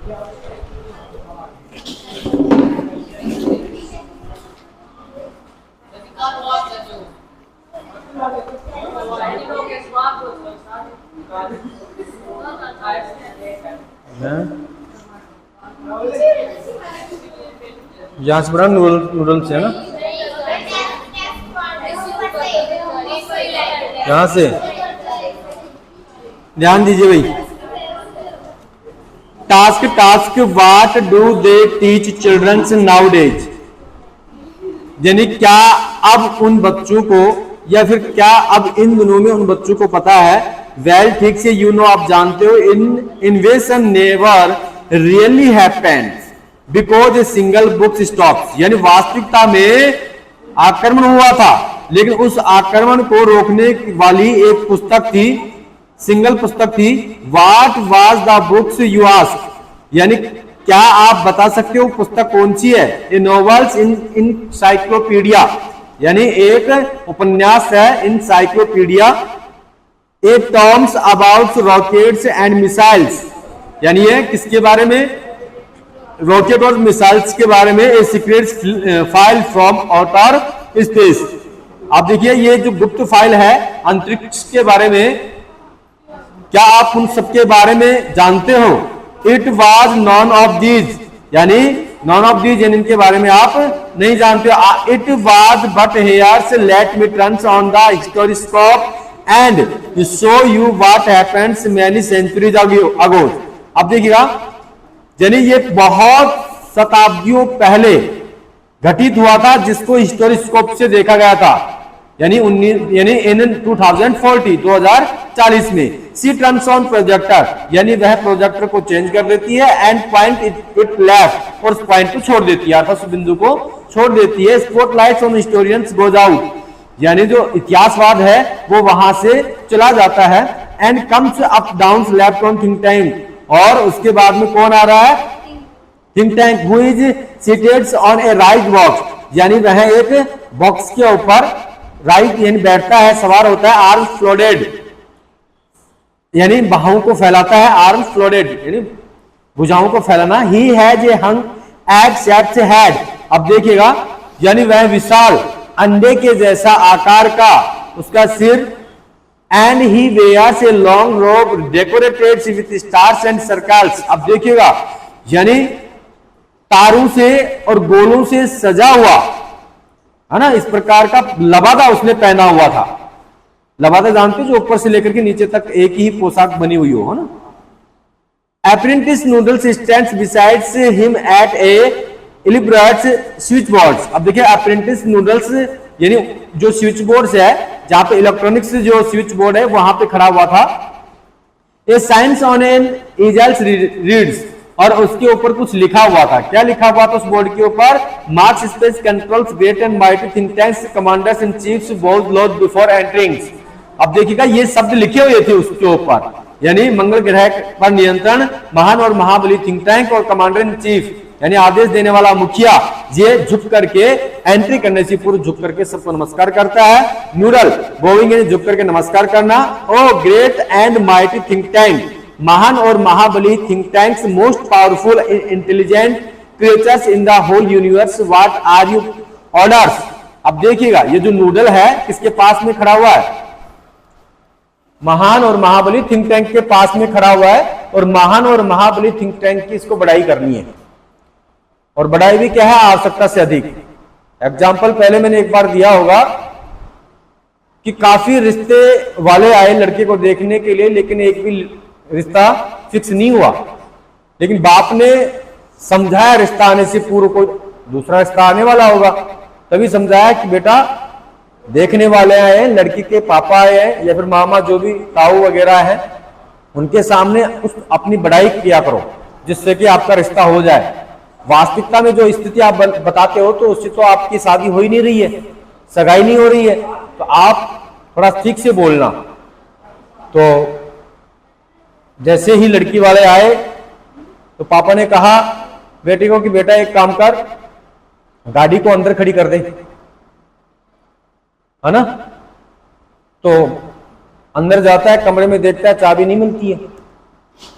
यहाँ से बड़ा नूडल्स है ना, यहाँ से ध्यान दीजिए भाई। Task what do they teach childrens nowadays, यानी क्या अब उन बच्चों को, या फिर क्या अब इन दिनों में उन बच्चों को पता है। वेल ठीक से यू नो, आप जानते हो, इन्वेशन never really happened because a single book stops, यानी वास्तविकता में आक्रमण हुआ था, लेकिन उस आक्रमण को रोकने वाली एक पुस्तक थी, सिंगल पुस्तक थी। What was the books you ask, यानी क्या आप बता सकते हो पुस्तक कौन सी है। ए नॉवेल्स इन इनसाइक्लोपीडिया, यानी एक उपन्यास है encyclopaedia. A Tom's about rockets and missiles, यानी ये किसके बारे में, रॉकेट और मिसाइल्स के बारे में। A secret file from outer space, आप देखिए ये जो गुप्त फाइल है अंतरिक्ष के बारे में, क्या आप उन सबके बारे में जानते हो। It was none of these, यानी नॉन ऑफ दीज, यानी इनके बारे में आप नहीं जानते। It was but here's let me turn on the historiscope and show you what happens many centuries ago. अब देखिएगा, यानी ये बहुत शताब्दियों पहले घटित हुआ था, जिसको हिस्टोरिस्कोप से देखा गया था, यानी इन 2040 में। सी टर्न्स ऑन प्रोजेक्टर, यानी वह प्रोजेक्टर को चेंज कर देती है। एंड पॉइंट इट लेफ्ट, और उस पॉइंट को छोड़ देती है, अर्थात उस बिंदु को छोड़ देती है। Spotlights on historians goes out, यानी जो इतिहासवाद है वो वहां से चला जाता है। And comes up down left on think tank, और उसके बाद में कौन आ रहा है, think tank, who is seated on A right box, यानी वह एक बॉक्स के ऊपर राइट यानी बैठता है, सवार होता है। आर्म्स फ्लोडेड, यानी बाहों को फैलाता है। आर्म्स फ्लोडेड यानी भुजाओं को फैलाना। He has a hung at shapes head, अब देखिएगा, यानी वह विशाल अंडे के जैसा आकार का उसका सिर। And he wears a long robe decorated with stars and circles, अब देखिएगा, यानी तारों से और गोलों से सजा हुआ है ना, इस प्रकार का लबादा उसने पहना हुआ था। लबादा जानते हो, जो ऊपर से लेकर के नीचे तक एक ही पोशाक बनी हुई हो, है ना। Apprentice noodles stands besides him at a elaborate switch boards, अब देखिए अप्रेंटिस नूडल्स यानी जो स्विच बोर्ड है, जहां पे इलेक्ट्रॉनिक्स जो स्विच बोर्ड है वहां पे खड़ा हुआ था। A science on an easels reads, और उसके ऊपर कुछ लिखा हुआ था। क्या लिखा हुआ था उस बोर्ड के ऊपर, marks space controls great and mighty think tanks commanders in chiefs both Lord before entering. अब देखिएगा ये शब्द लिखे हुए थे उसके ऊपर, यानी मंगल ग्रह पर नियंत्रण, महान और महाबली थिंक टैंक और कमांडर इन चीफ, यानी आदेश देने वाला मुखिया, ये झुक करके एंट्री करने से पूर्व झुक करके सबको नमस्कार करता है। न्यूरल बोइंग यानी झुक करके नमस्कार करना। O great and mighty think tank, महान और महाबली think tanks, most powerful intelligent creatures in the whole universe, what are you orders. अब देखिएगा ये जो नूडल है किसके पास में खड़ा हुआ है, महान और महाबली थिंक टैंक के पास में खड़ा हुआ है, और महान और महाबली थिंक टैंक की इसको बढ़ाई करनी है, और बढ़ाई भी क्या है, आवश्यकता से अधिक। एग्जाम्पल पहले मैंने एक बार दिया होगा कि काफी रिश्ते वाले आए लड़के को देखने के लिए, लेकिन एक भी रिश्ता फिक्स नहीं हुआ, लेकिन बाप ने समझाया रिश्ता आने से पूर्व कोई दूसरा रिश्ता आने वाला होगा, तभी समझाया कि बेटा देखने वाले आए हैं, लड़की के पापा आए हैं या फिर मामा जो भी ताऊ वगैरह है, उनके सामने उस अपनी बढ़ाई किया करो जिससे कि आपका रिश्ता हो जाए। वास्तविकता में जो स्थिति आप बताते हो तो उससे तो आपकी शादी हो ही नहीं रही है, सगाई नहीं हो रही है, तो आप थोड़ा ठीक से बोलना। तो जैसे ही लड़की वाले आए तो पापा ने कहा बेटे को कि बेटा एक काम कर, गाड़ी को अंदर खड़ी कर दे, है ना। तो अंदर जाता है, कमरे में देखता है चाबी नहीं मिलती है,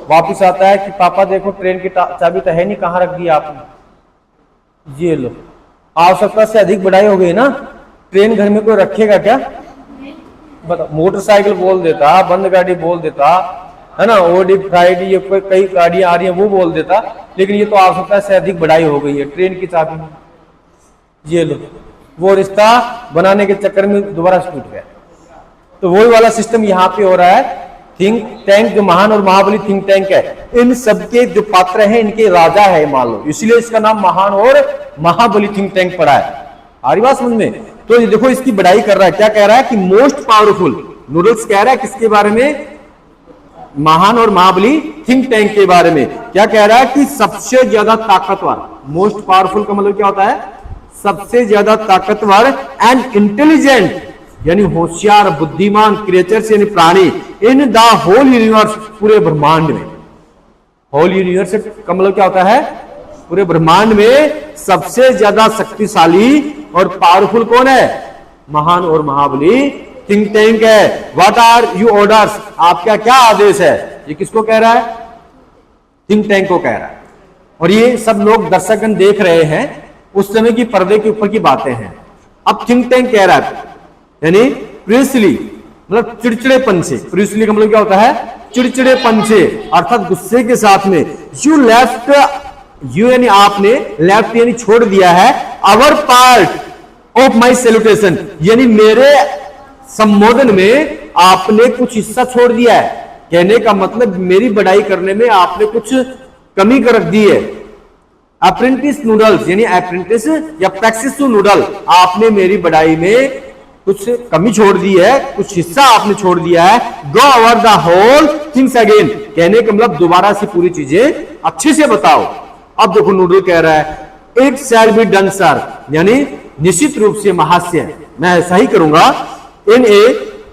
वापिस आता है कि पापा देखो ट्रेन की चाबी तो है नहीं, कहाँ रख दी आपने, ये लो। आवश्यकता से अधिक बढ़ाई हो गई ना, ट्रेन घर में कोई रखेगा क्या, बताओ। मोटरसाइकिल बोल देता, बंद गाड़ी बोल देता है ना, ओडी फ्राइडी, ये कोई कई गाड़ियां आ रही हैं वो बोल देता, लेकिन ये तो आवश्यकता से अधिक बढ़ाई हो गई है, ट्रेन की चाबी, ये लो। वो रिश्ता बनाने के चक्कर में दोबारा टूट गया। तो वही वाला सिस्टम यहाँ पे हो रहा है। थिंक टैंक जो महान और महाबली थिंक टैंक है, इन सबके जो पात्र हैं इनके राजा है मान लो, इसीलिए इसका नाम महान और महाबली थिंक टैंक पड़ा है। आ रही बात समझ में? तो ये देखो इसकी बढ़ाई कर रहा है, क्या कह रहा है कि मोस्ट पावरफुल नूडल्स कह रहा है किसके बारे में, महान और महाबली थिंक टैंक के बारे में। क्या कह रहा है कि सबसे ज्यादा ताकतवर, मोस्ट पावरफुल का मतलब क्या होता है, सबसे ज्यादा ताकतवर एंड इंटेलिजेंट यानी होशियार बुद्धिमान क्रिएचर्स यानी प्राणी इन द होल यूनिवर्स, पूरे ब्रह्मांड में। होल यूनिवर्स का मतलब क्या होता है, पूरे ब्रह्मांड में सबसे ज्यादा शक्तिशाली और पावरफुल कौन है, महान और महाबली थिंक टैंक है। व्हाट आर यू ऑर्डर्स, आपका क्या आदेश है, ये किसको कह रहा है, थिंक टैंक को कह रहा है। और ये सब लोग दर्शकगण देख रहे हैं, उस समय की पर्दे के ऊपर की बातें हैं। अब थिंक टैंक कह रहा है यानी प्रियसली मतलब चिड़चिड़ेपन से, प्रियसली का मतलब क्या होता है, चिड़चिड़ेपन से, अर्थात गुस्से के साथ में। यू लेफ्ट, यू यानी आपने, लेफ्ट यानी छोड़ दिया है, our part of my salutation यानी मेरे संबोधन में आपने कुछ हिस्सा छोड़ दिया है। कहने का मतलब मेरी बढ़ाई करने में आपने कुछ कमी कर रख दी है। अप्रेंटिस नूडल्स यानी अप्रेंटिस या प्रैक्टिस नूडल, आपने मेरी बढ़ाई में कुछ कमी छोड़ दी है, कुछ हिस्सा आपने छोड़ दिया है। Go over the whole things again, कहने का मतलब दोबारा से पूरी चीजें अच्छे से बताओ। अब देखो नूडल कह रहा है it shall be done sir, यानी निश्चित रूप से महाशय मैं ऐसा ही करूंगा। इन ए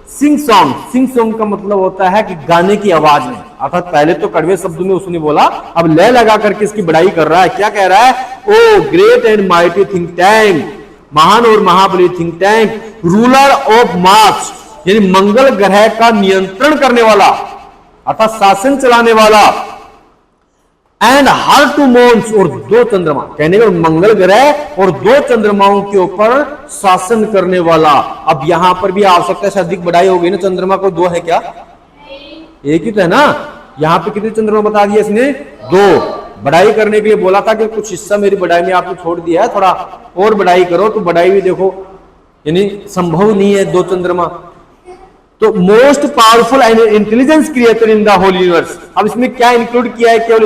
सिंग सॉन्ग, सिंग सॉन्ग का मतलब होता है कि गाने की आवाज में, अर्थात पहले तो कड़वे शब्दों में उसने बोला, अब लय लगा करके इसकी बढ़ाई कर रहा है। क्या कह रहा है, O great and mighty think tank, महान और महाबली think tank, ruler of Mars यानी मंगल ग्रह का नियंत्रण करने वाला अर्थात शासन चलाने वाला, एंड हर टू मून्स और दो चंद्रमा, कहने का मंगल ग्रह और दो चंद्रमाओं के ऊपर शासन करने वाला। अब यहां पर भी आवश्यकता से अधिक बढ़ाई हो गई ना, चंद्रमा को दो है क्या, एक ही तो है ना। यहां पे कितने चंद्रमा बता दिया इसने, दो। बढ़ाई करने के लिए बोला था कि कुछ हिस्सा मेरी बढ़ाई में आपने छोड़ दिया है, थोड़ा और बढ़ाई करो, तो बढ़ाई भी देखो यानी संभव नहीं है, दो चंद्रमा। तो most powerful and intelligence creator in the whole universe. अब इसमें क्या इंक्लूड किया है, केवल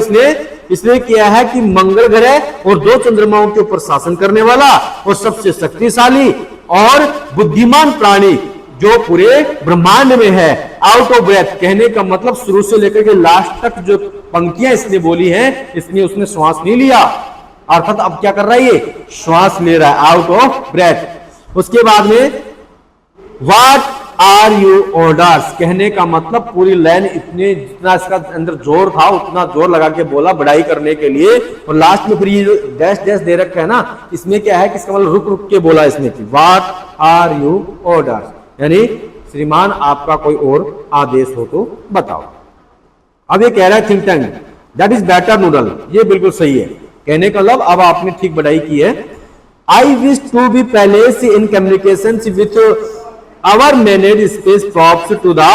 इसने किया है कि मंगल ग्रह और दो चंद्रमाओं के ऊपर शासन करने वाला और सबसे शक्तिशाली और बुद्धिमान प्राणी जो पूरे ब्रह्मांड में है। आउट ऑफ ब्रेथ, कहने का मतलब शुरू से लेकर के लास्ट तक जो पंक्तियां इसने बोली हैं, इसमें उसने श्वास नहीं लिया, अर्थात अब क्या कर रहा है, ये श्वास ले रहा है, आउट ऑफ ब्रेथ। उसके बाद में व्हाट आर यू ऑर्डर्स, कहने का मतलब पूरी लाइन इतने, जितना इसका अंदर जोर था उतना जोर लगा के बोला बढ़ाई करने के लिए, और लास्ट में फिर ये डैश डैश दे रखा है ना, इसमें क्या है कि इसका मतलब रुक रुक के बोला इसने कि व्हाट आर यू ऑर्डर्स, यानी श्रीमान आपका कोई और आदेश हो तो बताओ। अब ये कह रहा है think tank that is better noodle, ये बिल्कुल सही है। कहने का मतलब अब आपने ठीक बढ़ाई की है। I wish to be palace in communication with our managed space props to the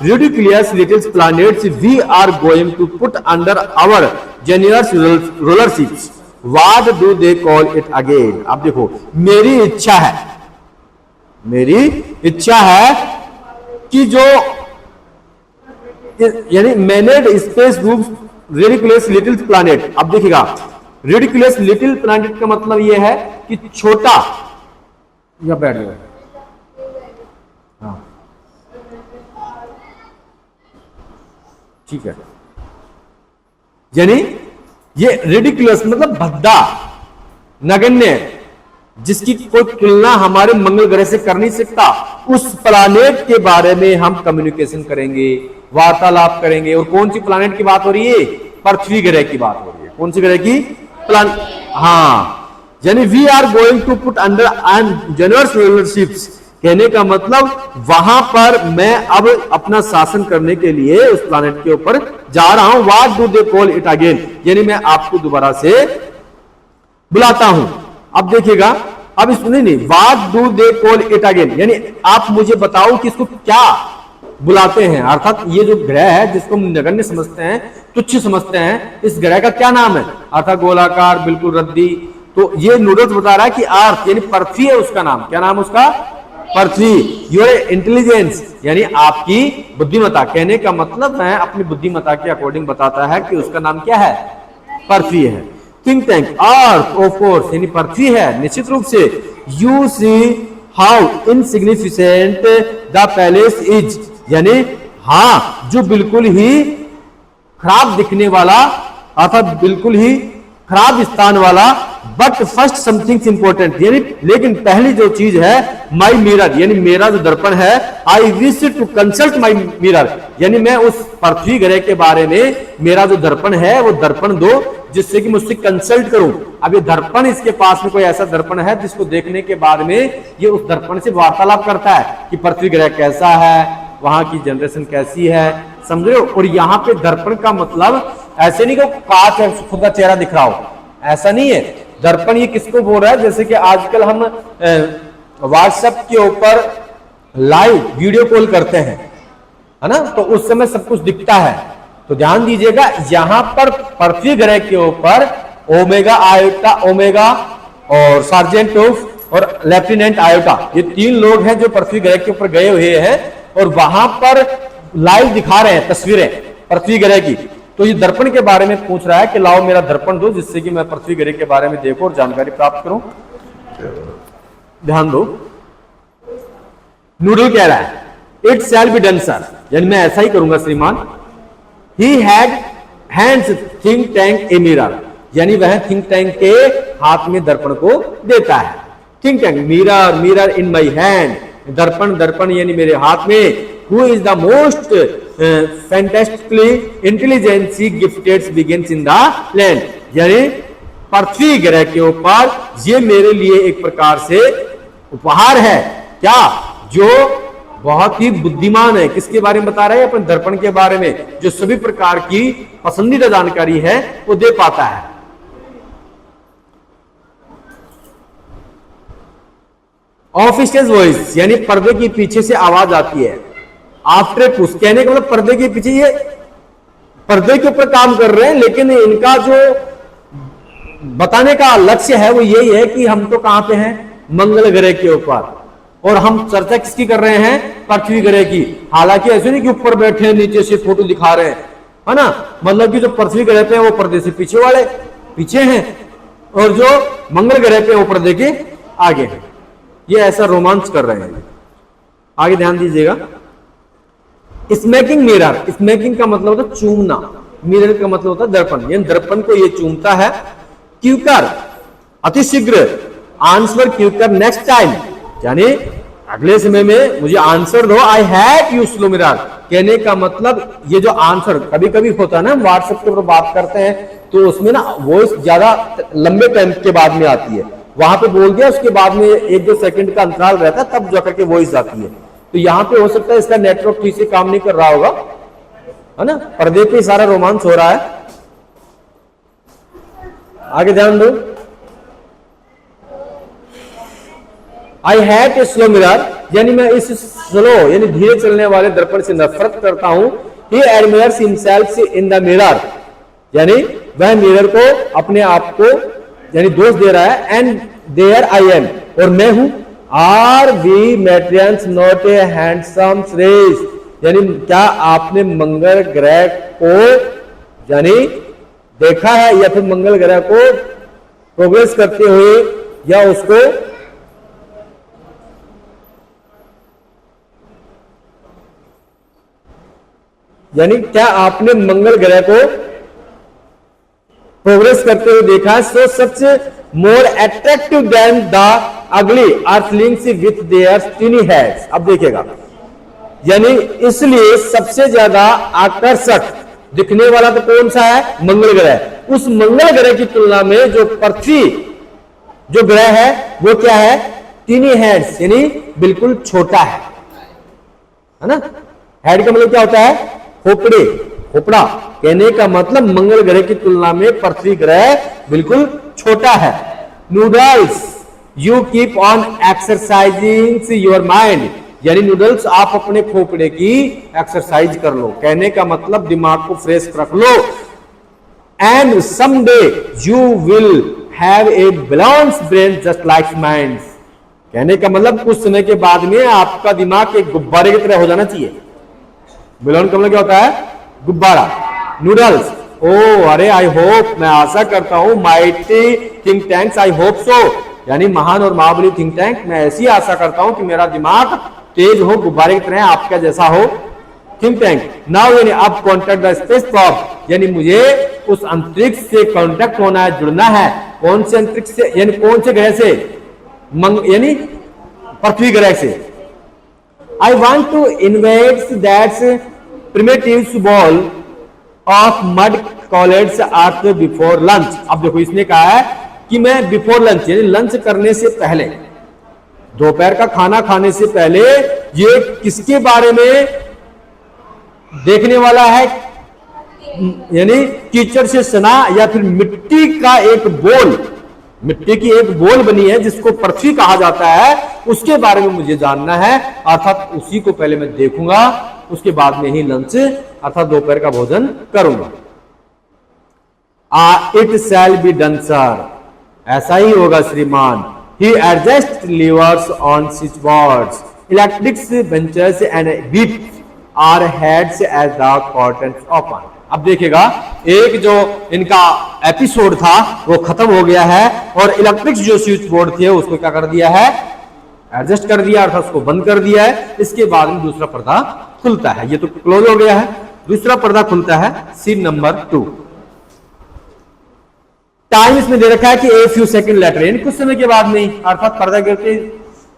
ridiculous little planets we are going to put under our generous rulerships. What do they call it again? अब देखो, मेरी इच्छा है कि जो यानी मैनेड space रूप ridiculous little planet. अब देखिएगा, रिडिकुलस लिटिल प्लैनेट का मतलब यह है कि छोटा, या बैठ गया, हाँ ठीक है, यानी ये रिडिकुलस मतलब भद्दा, नगण्य, जिसकी कोई तुलना हमारे मंगल ग्रह से कर नहीं सकता, उस प्लैनेट के बारे में हम कम्युनिकेशन करेंगे, वार्तालाप करेंगे। और कौन सी प्लैनेट की बात हो रही है, पृथ्वी ग्रह की बात हो रही है। कौन सी ग्रह की, हाँ, यानी we are going to put under an generous rulerships, कहने का मतलब वहां पर मैं अब अपना शासन करने के लिए उस प्लैनेट के ऊपर जा रहा हूं। What do they call it again, यानी मैं आपको दोबारा से बुलाता हूं। अब देखिएगा, अब सुनिए नहीं, what do they call it again, यानी आप मुझे बताओ कि इसको क्या बुलाते हैं। अर्थात ये जो ग्रह है जिसको हम नगण्य समझते हैं, तुच्छ समझते हैं, इस ग्रह का क्या नाम है? अर्थात गोलाकार, बिल्कुल रद्दी। तो ये नूडल्स बता रहा है कि अर्थ यानी पृथ्वी है उसका नाम। क्या नाम उसका? पृथ्वी। योर इंटेलिजेंस यानी आपकी बुद्धिमत्ता। कहने का मतलब है अपनी बुद्धिमत्ता के अकॉर्डिंग बताता है कि उसका नाम क्या है? पृथ्वी है। Think tank, earth of course यानी पृथ्वी है निश्चित रूप से। You see how insignificant the palace is, यानी हाँ जो बिल्कुल ही खराब दिखने वाला अर्थात बिल्कुल ही खराब स्थान वाला, बट फर्स्ट समथिंग इंपॉर्टेंट, यानी लेकिन पहली जो चीज है माई मिरर, यानी मेरा जो दर्पण है, I wish to consult my mirror, यानी मैं उस पृथ्वी ग्रह के बारे में मेरा जो दर्पण है वो दर्पण दो जिससे कि मुझसे कंसल्ट करूं। अब ये दर्पण, इसके पास में कोई ऐसा दर्पण है जिसको देखने के बाद में ये उस दर्पण से वार्तालाप करता है कि पृथ्वी ग्रह कैसा है, वहां की जनरेशन कैसी है, समझ रहे हो। और यहाँ पे दर्पण का मतलब ऐसे नहीं कि कांच है खुद का चेहरा दिख रहा हो, ऐसा नहीं है। दर्पण ये किसको बोल रहा है? जैसे कि आजकल हम व्हाट्सएप के ऊपर लाइव वीडियो कॉल करते हैं, है ना, तो उस समय सब कुछ दिखता है। तो ध्यान दीजिएगा, यहां पर पृथ्वी ग्रह के ऊपर ओमेगा आयोटा, ओमेगा और सार्जेंट और लेफ्टिनेंट आयोटा, ये 3 लोग हैं जो पृथ्वी ग्रह के ऊपर गए हुए हैं और वहां पर लाइव दिखा रहे हैं तस्वीरें पृथ्वी ग्रह की। तो ये दर्पण के बारे में पूछ रहा है कि लाओ मेरा दर्पण दो जिससे कि मैं पृथ्वी ग्रह के बारे में देखूं और जानकारी प्राप्त करूं। ध्यान दो, नूडल कह रहा है it shall be done sir, यानी मैं ऐसा ही करूंगा श्रीमान। He had hands think tank a mirror, यानी वह थिंक टैंक के हाथ में दर्पण को देता है। Think tank, mirror, mirror in my hand, दर्पण, दर्पण यानी मेरे हाथ में। Who is the most fantastically intelligency gifted begins in the land, यानी पृथ्वी ग्रह के ऊपर ये मेरे लिए एक प्रकार से उपहार है क्या, जो बहुत ही बुद्धिमान है। किसके बारे में बता रहा है? अपने दर्पण के बारे में, जो सभी प्रकार की पसंदीदा जानकारी है वो दे पाता है। ऑफ स्टेज वॉइस, यानी पर्दे के पीछे से आवाज आती है। आफ्टर पुश, कहने का मतलब पर्दे के पीछे, ये पर्दे के ऊपर काम कर रहे हैं, लेकिन इनका जो बताने का लक्ष्य है वो यही है कि हम तो कहां पे हैं? मंगल ग्रह के ऊपर, और हम चर्चा किसकी कर रहे हैं? पृथ्वी ग्रह की। हालांकि ऐसे नहीं कि ऊपर बैठे हैं नीचे से फोटो दिखा रहे हैं, है ना, मतलब कि जो पृथ्वी ग्रह पे हैं वो पर्दे से पीछे वाले पीछे हैं और जो मंगल ग्रह पे वो पर्दे के आगे हैं। ये ऐसा रोमांच कर रहे हैं। आगे ध्यान दीजिएगा, स्मैकिंग मिरर, स्मैकिंग का मतलब होता है चूमना, मिरर का मतलब होता है दर्पण, यानी दर्पण को ये चूमता है। क्यूकर, अतिशीघ्र, आंसर क्यूकर नेक्स्ट टाइम, यानी अगले समय में मुझे आंसर दो। I have you slow mirror, कहने का मतलब ये जो आंसर कभी कभी होता है ना, व्हाट्सएप के ऊपर बात करते हैं तो उसमें ना वॉइस ज्यादा लंबे टाइम के बाद में आती है, वहां पे बोल दिया उसके बाद में 1-2 सेकंड का अंतराल रहता है तब जाकर के वॉइस आती है। तो यहां पे हो सकता है इसका नेटवर्क ठीक से काम नहीं कर रहा होगा, है ना, पर्दे पे सारा रोमांस हो रहा है। आगे ध्यान दो, आई हैट ए स्लो मिरर, यानी मैं इस स्लो यानी धीरे चलने वाले दर्पण से नफरत करता हूं। He admires himself in the mirror, यानी वह मिरर को अपने आप को यानी दोष दे रहा है। एंड देयर आई एम, और मैं हूं। Are we Martians not a handsome race, यानी क्या आपने मंगल ग्रह को यानी देखा है या फिर मंगल ग्रह को प्रोग्रेस करते हुए या उसको यानी क्या आपने मंगल ग्रह को प्रोग्रेस करते हुए देखा है? So such more attractive than the ugly earthlings with their tiny heads. अब देखिएगा, यानी इसलिए सबसे ज्यादा आकर्षक दिखने वाला तो कौन सा है? मंगल ग्रह। उस मंगल ग्रह की तुलना में जो पृथ्वी जो ग्रह है वो क्या है? टीनी हेड्स यानी बिल्कुल छोटा है ना। हेड का मतलब क्या होता है? खोपड़े, खोपड़ा। कहने का मतलब मंगल ग्रह की तुलना में पृथ्वी ग्रह बिल्कुल छोटा है। Noodles, you keep on exercising your mind, यानी नूडल्स आप अपने खोपड़े की एक्सरसाइज कर लो। कहने का मतलब दिमाग को फ्रेश रख लो। And someday you will have a balanced brain just like mind. कहने का मतलब कुछ समय के बाद में आपका दिमाग एक गुब्बारे की तरह हो जाना चाहिए। बैलेंस का मतलब क्या होता है? गुब्बारा। नूडल्स, ओ अरे आई होप, मैं आशा करता हूं, mighty think tanks I hope so, यानी महान और महाबली थिंक टैंक, मैं ऐसी आशा करता हूं कि मेरा दिमाग तेज हो, गुब्बारे की तरह आपका जैसा हो। थिंक टैंक नाउ यानी अब कॉन्टैक्ट द स्पेस प्रॉप, यानी मुझे उस अंतरिक्ष से कॉन्टैक्ट होना है, जुड़ना है। कौन से अंतरिक्ष से? यानी कौन से ग्रह से? यानी पृथ्वी ग्रह से। I want to invade that primitive ball of mud called earth before lunch. अब देखो इसने कहा है कि मैं बिफोर लंच यानी लंच करने से पहले, दोपहर का खाना खाने से पहले, ये किसके बारे में देखने वाला है? यानी कीचड़ से सना या फिर मिट्टी का एक बोल, मिट्टी की एक बोल बनी है जिसको पृथ्वी कहा जाता है, उसके बारे में मुझे जानना है। अर्थात उसी को पहले मैं देखूंगा, उसके बाद में ही लंच अर्थात दोपहर का भोजन करूंगा। It shall be done sir, ऐसा ही होगा श्रीमान। He adjust levers on switch boards, electrics benches and beat are heads as the curtains open. अब देखिएगा, एक जो इनका एपिसोड था वो खत्म हो गया है और इलेक्ट्रिक जो स्विच बोर्ड थे उसको क्या कर दिया है? एडजस्ट कर दिया, अर्थात उसको बंद कर दिया है। इसके बाद में दूसरा पर्दा खुलता है। ये तो क्लोज हो गया है, दूसरा पर्दा खुलता है, सीन नंबर 2। टाइम इसमें दे रखा है कि ए फ्यू सेकंड लेटर, यानी कुछ समय के बाद में, अर्थात पर्दा गिरते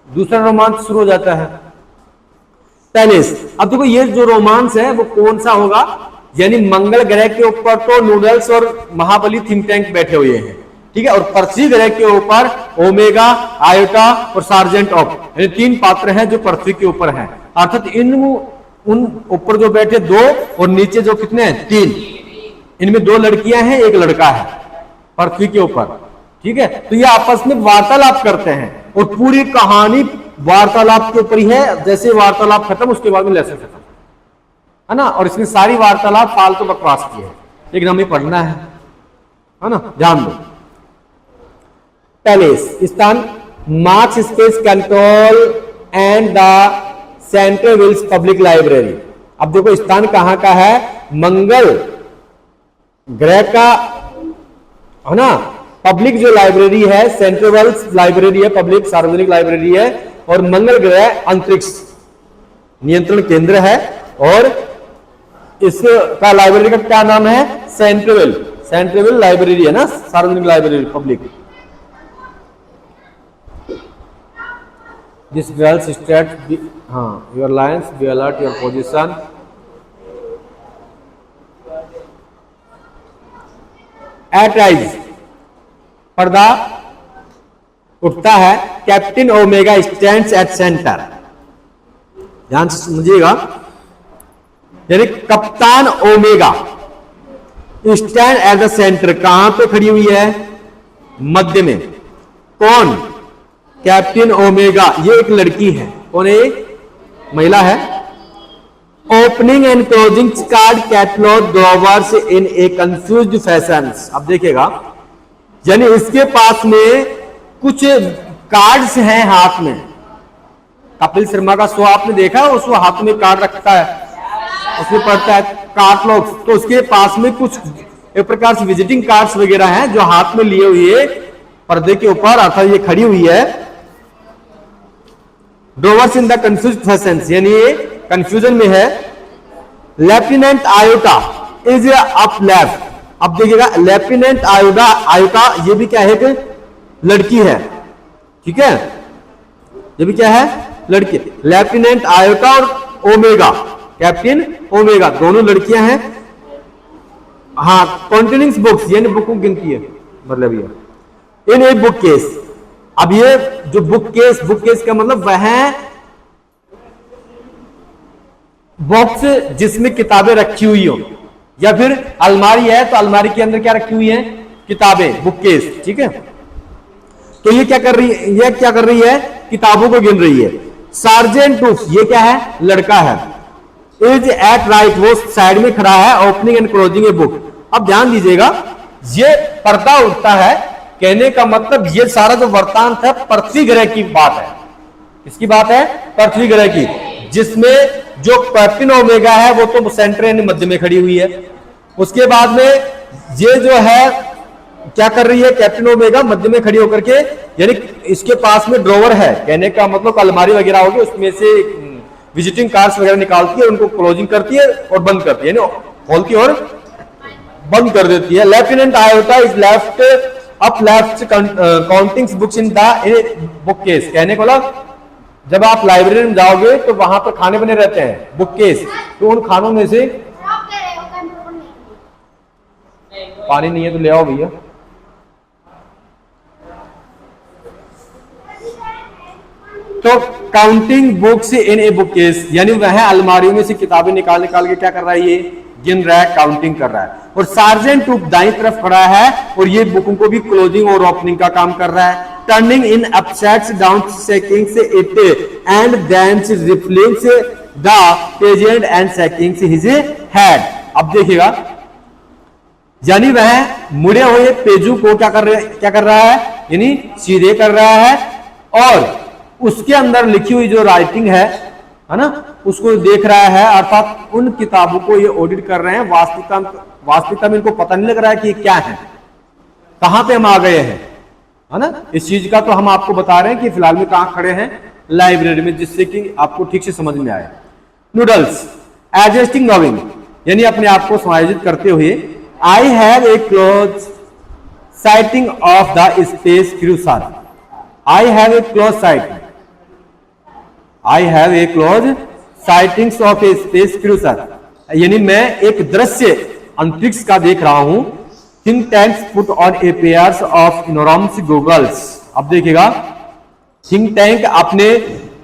दूसरा रोमांच शुरू हो जाता है। पैलेस, अब देखो ये जो रोमांस है वो कौन सा होगा? यानी मंगल ग्रह के ऊपर तो नूडल्स और महाबली थिंक टैंक बैठे हुए हैं, ठीक है, और पृथ्वी ग्रह के ऊपर ओमेगा, आयोटा और सार्जेंट ऑफ, यानी 3 पात्र हैं जो पृथ्वी के ऊपर हैं। अर्थात उन ऊपर जो बैठे 2 और नीचे जो कितने हैं? 3। इनमें 2 लड़कियां हैं, 1 लड़का है पृथ्वी के ऊपर, ठीक है। तो ये आपस में वार्तालाप करते हैं और पूरी कहानी वार्तालाप के ऊपर ही है। जैसे वार्तालाप खत्म उसके बाद में लेसन खत्म, है ना। और इसमें सारी वार्तालाप फालतू बकवास की है, लेकिन हमें पढ़ना है ना, ध्यान दो। पैलेस, स्थान Mars space control and the central wills public library. अब देखो स्थान कहां का है? मंगल ग्रह का, है ना। पब्लिक जो लाइब्रेरी है सेंट्रल विल्स लाइब्रेरी है, पब्लिक सार्वजनिक लाइब्रेरी है, और मंगल ग्रह अंतरिक्ष नियंत्रण केंद्र है। और इसका लाइब्रेरी का क्या नाम है? सेंट्रल लाइब्रेरी है ना, सार्वजनिक library public. This girls state, हाँ, your lines be alert your position. At rise, पर्दा उठता है। Captain Omega stands at center, ध्यान से समझिएगा, यानी कप्तान Omega stand at the center, कहां पे खड़ी हुई है? मध्य में। कौन? कैप्टन ओमेगा, ये एक लड़की है। कौन है? महिला है। Opening and closing card catalogue drawers in A confused fashion. अब देखिएगा, यानी इसके पास में कुछ कार्ड्स हैं हाथ में। कपिल शर्मा का शो आपने देखा, उसको हाथ में कार्ड रखता है, उसमें पढ़ता है कैटलॉग, तो उसके पास में कुछ एक प्रकार से विजिटिंग कार्ड्स वगैरह हैं जो हाथ में लिए हुए पर्दे के ऊपर, अर्थात ये खड़ी हुई है। ड्रोवर्स इन द कंफ्यूज फैशन, यानी ये कंफ्यूजन में है। Lieutenant iota is up left. अब देखिएगा, लेफ्टिनेंट आयोटा ये भी क्या है? कि लड़की है, ठीक है, ये भी क्या है? लड़की। लेफ्टिनेंट आयोटा और ओमेगा, कैप्टन ओमेगा, दोनों लड़कियां हैं। हाँ, कॉन्टेनिंग बुक्स, यानी बुकों गिनती है, मतलब ये। इन ए बुक केस, अब ये जो बुक केस का मतलब वह है बॉक्स जिसमें किताबें रखी हुई हो, या फिर अलमारी है तो अलमारी के अंदर क्या रखी हुई है, किताबें, बुक केस। ठीक है, तो ये क्या कर रही है, किताबों को गिन रही है। सार्जेंट टूफ, ये क्या है, लड़का है। इज एट राइट, वो साइड में खड़ा है, opening and closing a book. अब ध्यान दीजिएगा, ये पर्दा उठता है, कहने का मतलब ये सारा जो वृत्तांत है पृथ्वी ग्रह की बात है। किसकी बात है, पृथ्वी ग्रह की, जिसमें जो कैप्टन ओमेगा है वो तो सेंटर यानी मध्य में खड़ी हुई है। उसके बाद में ये जो है क्या कर रही है, कैप्टन ओमेगा मध्य में खड़ी होकर के, यानी इसके पास में ड्रॉवर है, कहने का मतलब अलमारी वगैरह होगी, उसमें से विजिटिंग कार्ड्स वगैरह निकालती है, उनको क्लोजिंग करती है और बंद करती है, यानी खोलती है और बंद कर देती है। Lieutenant iota is left up left counting books in the book case, कहने को मतलब जब आप लाइब्रेरी में जाओगे तो वहां पर खाने बने रहते हैं, बुक केस, तो उन खानों में से पानी नहीं है तो ले आओ भैया। तो counting books in a book case, यानी वह अलमारियों में से किताबें निकाल के क्या कर रहा है, ये गिन रहा है, काउंटिंग कर रहा है। और सार्जेंट टूप दाईं तरफ खड़ा है और ये बुकों को भी क्लोजिंग और ओपनिंग का काम कर रहा है। Turning in upsets down seeking से it and then refilling the pageant and seeking his head. अब देखिएगा, यानी वह मुड़े हुए पेजू को क्या कर रहा है, यानी सीधे कर रहा है, और उसके अंदर लिखी हुई जो राइटिंग है ना, उसको देख रहा है, अर्थात उन किताबों को ये ऑडिट कर रहे हैं। वास्तविकता में इनको पता नहीं लग रहा है कि ये क्या है, कहां पे हम आ गए हैं, है ना। इस चीज का तो हम आपको बता रहे हैं कि फिलहाल में कहां खड़े हैं, लाइब्रेरी में, जिससे कि आपको ठीक से समझ में आए। नूडल्स एडजस्टिंग नॉविंग, यानी अपने आप को समायोजित करते हुए। I have a close sighting of the space cruiser. I have a close sighting, I have a close sightings of a space cruiser, यानी मैं एक दृश्य अंतरिक्ष का देख रहा हूं। Think Tanks put on a pairs of enormous goggles. अब देखिएगा, थिंक टैंक अपने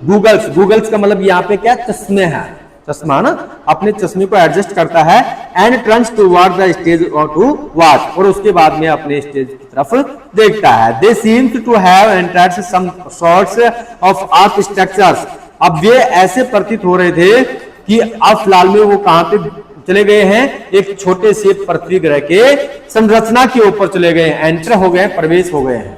गूगल्स का मतलब यहां पे क्या, चश्मे है, चश्मा ना, अपने चश्मे को एडजस्ट करता है। And turns toward the stage to watch, और उसके बाद में अपने स्टेज की तरफ देखता है। They seem to have entered some sorts of earth structures. अब वे ऐसे प्रतीत हो रहे थे कि अब फिलहाल में वो कहां पे चले गए हैं, एक छोटे से पृथ्वी ग्रह के संरचना के ऊपर चले गए हैं, एंटर हो गए, प्रवेश हो गए हैं।